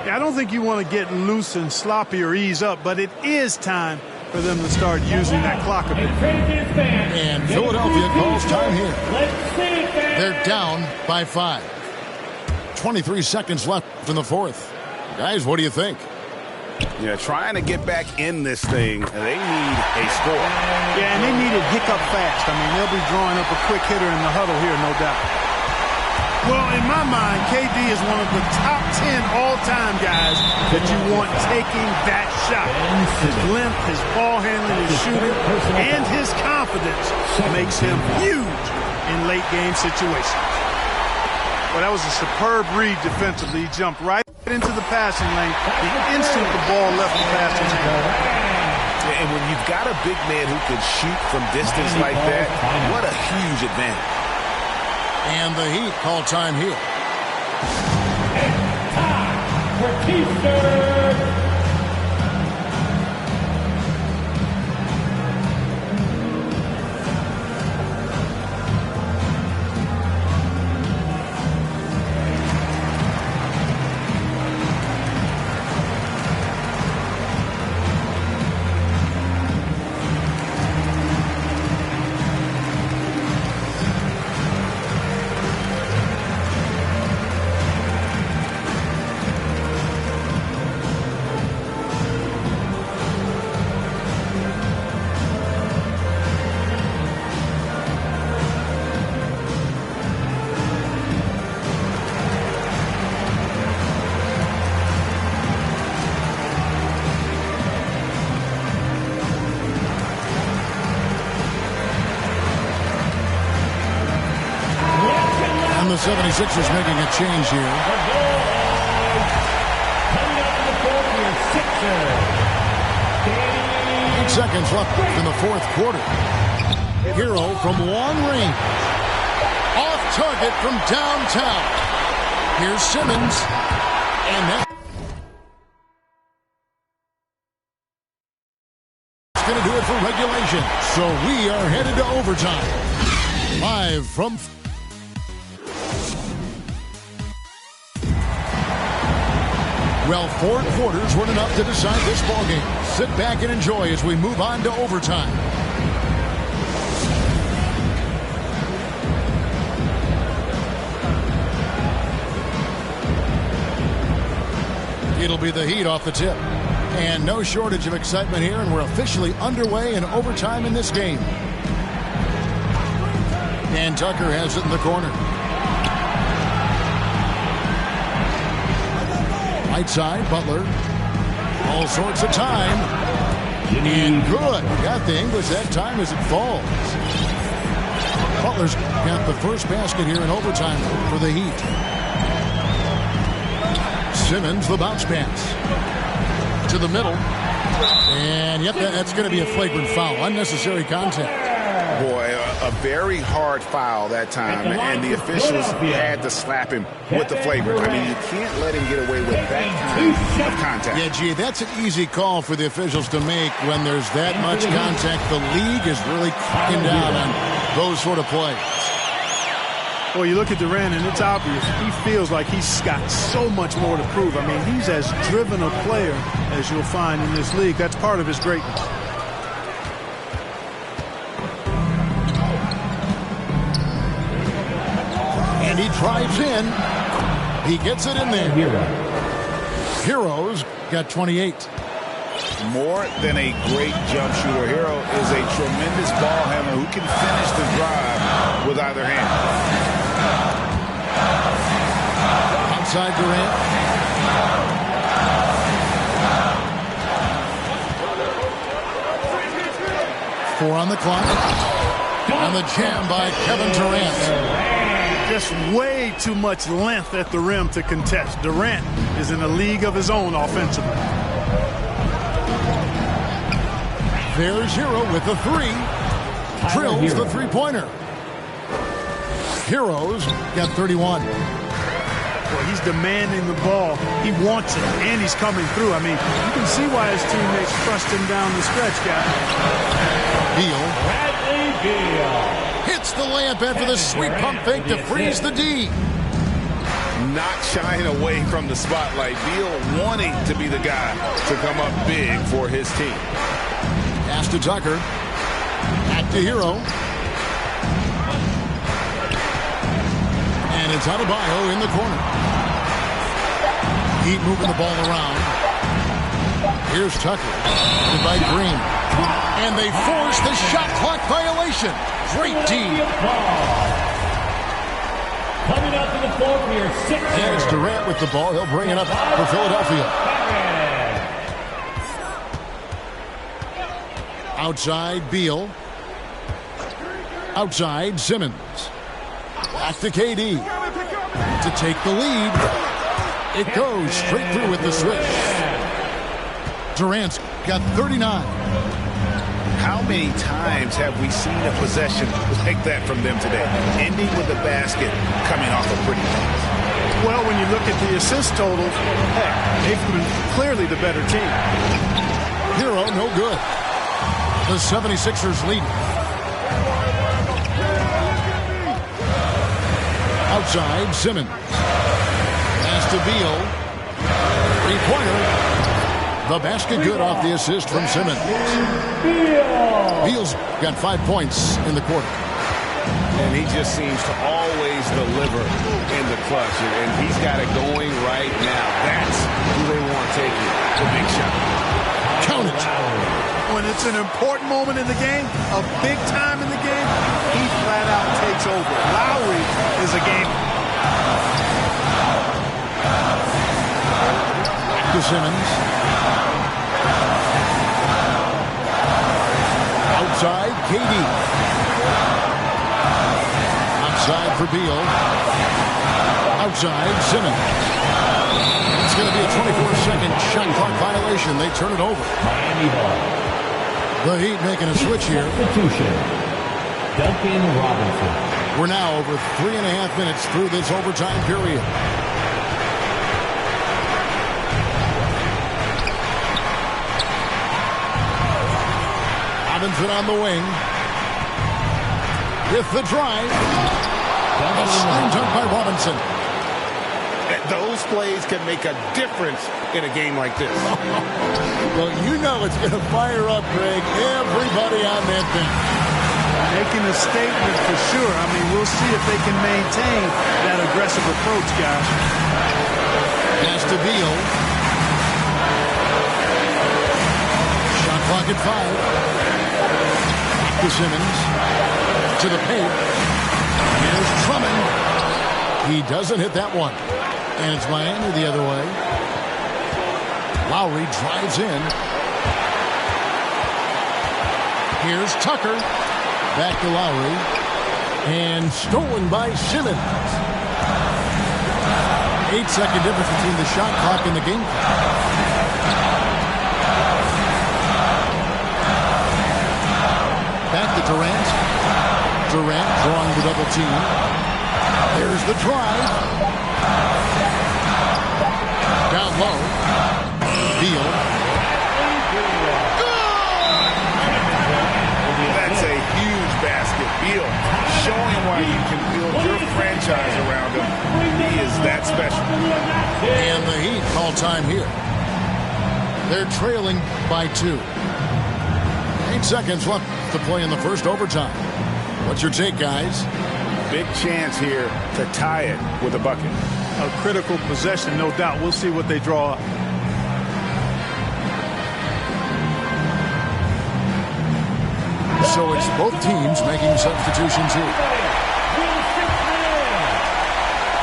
I don't think you want to get loose and sloppy or ease up, but it is time for them to start using that clock a bit. And Philadelphia calls time here. They're down by 5. 23 seconds left in the fourth. Guys, what do you think? Yeah, trying to get back in this thing, they need a score. Yeah, and they need it hiccup fast. I mean, they'll be drawing up a quick hitter in the huddle here, no doubt. Well, in my mind, KD is one of the top 10 all-time guys that you want taking that shot. His length, his ball handling, his shooting, and his confidence makes him huge in late-game situations. Well, that was a superb read defensively. He jumped right into the passing lane the instant the ball left the passer's hand. And when you've got a big man who can shoot from distance like that, what a huge advantage. And the Heat call time here. Time for Keystone. The 76ers making a change here. 8 seconds left in the fourth quarter. Hero from long range. Off target from downtown. Here's Simmons. And that's going to do it for regulation. So we are headed to overtime. Live from... Well, 4 quarters weren't enough to decide this ballgame. Sit back and enjoy as we move on to overtime. It'll be the Heat off the tip. And no shortage of excitement here, and we're officially underway in overtime in this game. And Tucker has it in the corner. Right side, Butler. All sorts of time. And good. Got the English that time as it falls. Butler's got the first basket here in overtime for the Heat. Simmons, the bounce pass. To the middle. And, yep, that's going to be a flagrant foul. Unnecessary contact. Boy, a very hard foul that time, and the officials had to slap him with the flagrant. I mean, you can't let him get away with that kind of contact. Yeah, gee, that's an easy call for the officials to make when there's that much contact. The league is really cracking down on those sort of plays. Well, you look at Durant, and it's obvious. He feels like he's got so much more to prove. I mean, he's as driven a player as you'll find in this league. That's part of his greatness. And he drives in. He gets it in there. Hero's got 28. More than a great jump shooter, Hero is a tremendous ball handler who can finish the drive with either hand. Outside Durant. Four on the clock. And the jam by Kevin Durant. Just way too much length at the rim to contest. Durant is in a league of his own offensively. There's Hero with the three. Drills the three-pointer. Hero's got 31. Well, he's demanding the ball. He wants it, and he's coming through. I mean, you can see why his teammates trust him down the stretch, guy. Bradley Beal hits the layup after the sweet pump fake to freeze the D. Not shying away from the spotlight. Beal wanting to be the guy to come up big for his team. Pass to Tucker. Back to Hero. And it's Adebayo in the corner. Heat moving the ball around. Here's Tucker. By Green. And they force the shot clock violation. Great D. Coming up to the floor for your sixth. There's Durant with the ball. He'll bring it up for Philadelphia. Outside Beal. Outside Simmons. Back to KD. To take the lead. It goes straight through with the switch. Durant's got 39. How many times have we seen a possession like that from them today? Ending with the basket, coming off a pretty pass. Well, when you look at the assist totals, heck, they've been clearly the better team. Hero, no good. The 76ers lead. Outside, Simmons. Pass to Beal. Three-pointer. The basket good off the assist from Simmons. Beal's got 5 points in the quarter. And he just seems to always deliver in the clutch. And he's got it going right now. That's who they want taking the big shot. Count it. When it's an important moment in the game, a big time in the game, he flat out takes over. Lowry is a gamer. Back to Simmons. Outside, KD. Outside for Beal. Outside, Simmons. It's going to be a 24-second shot clock violation. They turn it over. Miami ball. The Heat making a switch here. Substitution. Duncan Robinson. We're now over 3.5 minutes through this overtime period. Robinson on the wing. With the drive. A slam dunk by Robinson. Those plays can make a difference in a game like this. Well, you know it's going to fire up, Greg, everybody on that bench. Making a statement for sure. I mean, we'll see if they can maintain that aggressive approach, guys. Pass to Beal. Shot clock at 5. Back to Simmons. To the paint. Here's Drummond. He doesn't hit that one. And it's Miami the other way. Lowry drives in. Here's Tucker. Back to Lowry. And stolen by Simmons. 8-second difference between the shot clock and the game clock. Back to Durant. Durant drawing the double team. There's the drive. Down low. Beal. That's a huge basket. Beal showing why you can build your franchise around him. He is that special. And the Heat call time here. They're trailing by 2. 8 seconds left to play in the first overtime. What's your take, guys? Big chance here to tie it with a bucket. A critical possession, no doubt. We'll see what they draw up. So it's both teams making substitutions here.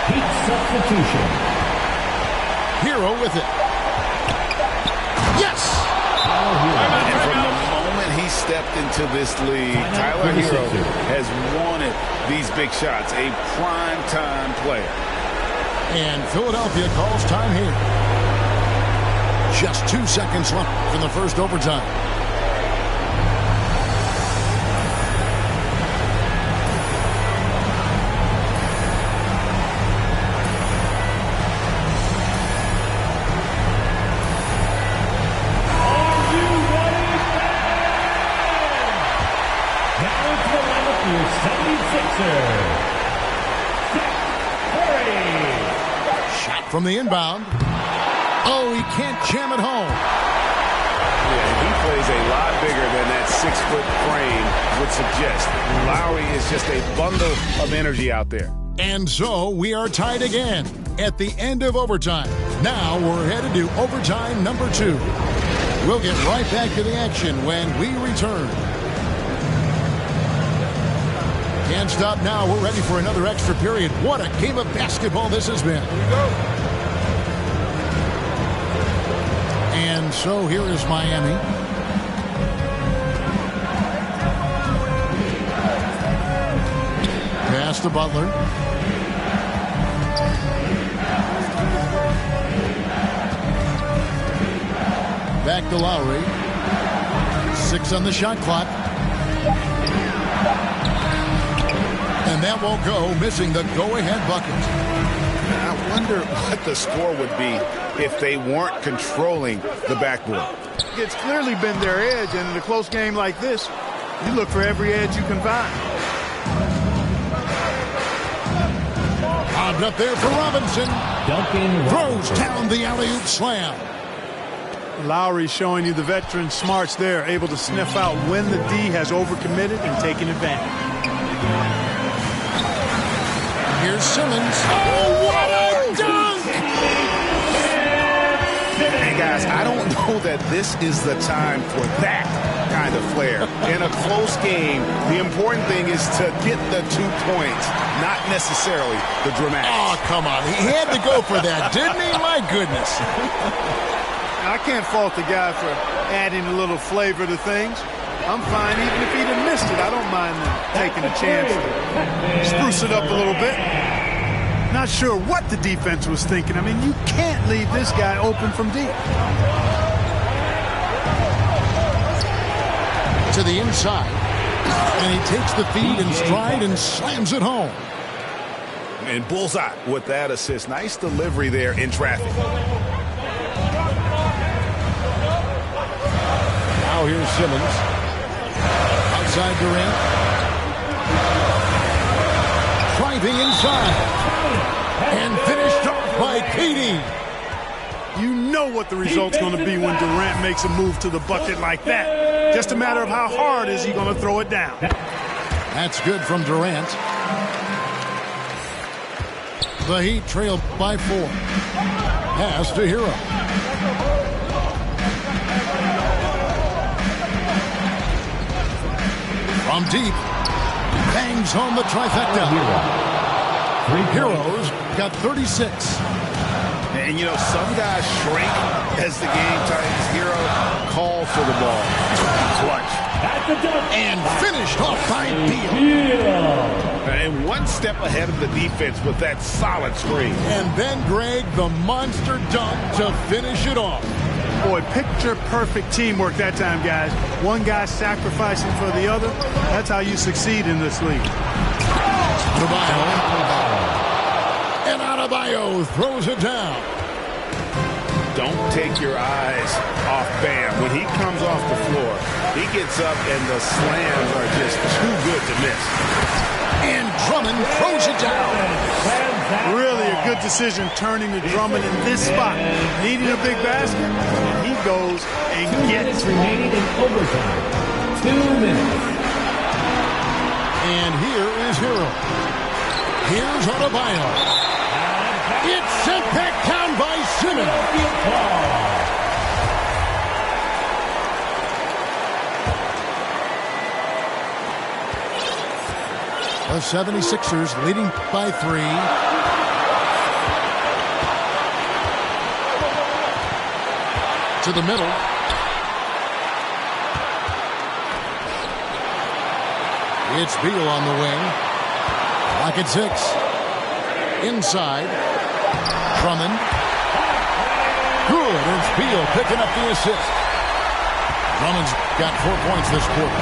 Heat substitution. Hero with it. Yes! And from the moment he stepped into this league, Tyler Hero has wanted these big shots. A prime-time player. And Philadelphia calls time here. Just 2 seconds left in the first overtime. From the inbound. Oh, he can't jam it home. Yeah, he plays a lot bigger than that 6-foot frame would suggest. Lowry is just a bundle of energy out there. And so we are tied again at the end of overtime. Now we're headed to overtime number 2. We'll get right back to the action when we return. Can't stop now. We're ready for another extra period. What a game of basketball this has been. Here we go. And so here is Miami. Pass to Butler. Back to Lowry. 6 on the shot clock. And that won't go, missing the go-ahead bucket. I wonder what the score would be if they weren't controlling the backboard. It's clearly been their edge, and in a close game like this, you look for every edge you can find. Lobbed up there for Robinson. Duncan Throws down the alley-oop slam. Lowry showing you the veteran smarts there, able to sniff out when the D has overcommitted and taken advantage. Here's Simmons. Oh, what a dunk! And guys, I don't know that this is the time for that kind of flair. In a close game, the important thing is to get the 2 points, not necessarily the dramatics. Oh, come on. He had to go for that, didn't he? My goodness. I can't fault the guy for adding a little flavor to things. I'm fine even if he'd have missed it. I don't mind taking a chance to spruce it up a little bit. Not sure what the defense was thinking. I mean, you can't leave this guy open from deep. To the inside. And he takes the feed in stride and slams it home. And bullseye with that assist. Nice delivery there in traffic. Now here's Simmons. Outside Durant. Driving inside. And finished off by KD. You know what the result's going to be when Durant makes a move to the bucket like that. Just a matter of how hard is he going to throw it down. That's good from Durant. The Heat trail by 4. Pass to Hero. From deep. Bangs home the trifecta. Heroes got 36. And, you know, some guys shrink as the game tightens. Hero calls for the ball. Clutch. And finished off by Beal. And one step ahead of the defense with that solid screen. And then, Greg, the monster dunk to finish it off. Boy, picture-perfect teamwork that time, guys. One guy sacrificing for the other. That's how you succeed in this league. And Adebayo throws it down. Don't take your eyes off Bam. When he comes off the floor, he gets up and the slams are just too good to miss. And Drummond throws it down. Really a good decision turning to Drummond in this spot. Needing a big basket, and he goes and gets it. Remaining in overtime. 2 minutes. And here is Hero. Here's Adebayo. It's sent back down by Simmons. The 76ers leading by 3. To the middle. It's Beal on the wing. Lock at 6. Inside. Drummond. Good. It's Beal picking up the assist. Drummond's got 4 points this quarter.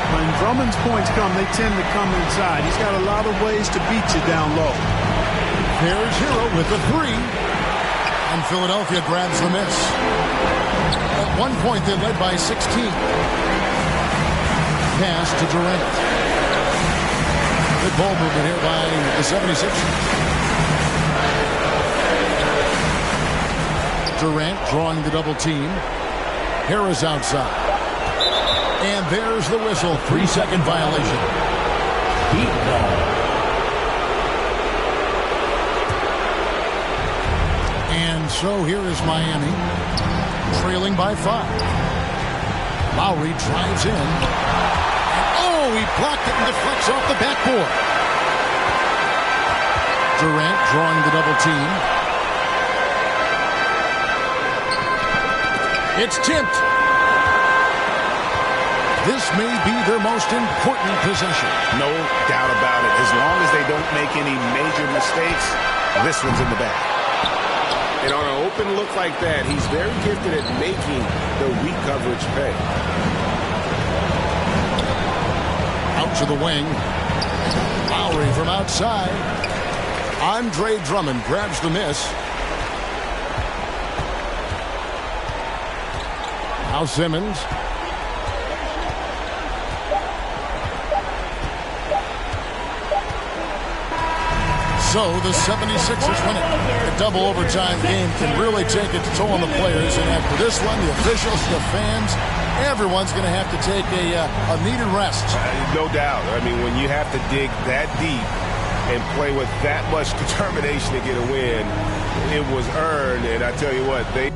When Drummond's points come, they tend to come inside. He's got a lot of ways to beat you down low. There's Hero with the 3. And Philadelphia grabs the miss. At one point, they led by 16. Pass to Durant. Good ball movement here by the 76ers. Durant drawing the double team. Harris outside. And there's the whistle. 3-second violation. Heat ball. And so here is Miami. Trailing by 5. Lowry drives in. Oh, he blocked it and deflects off the backboard. Durant drawing the double team. It's tipped. This may be their most important possession. No doubt about it. As long as they don't make any major mistakes, this one's in the bag. And on an open look like that, he's very gifted at making the weak coverage pay. Out to the wing. Lowry from outside. Andre Drummond grabs the miss. Now Simmons. So the 76ers win it. A double overtime game can really take its toll on the players. And after this one, the officials, the fans, everyone's going to have to take a needed rest. No doubt. I mean, when you have to dig that deep and play with that much determination to get a win, it was earned. And I tell you what, they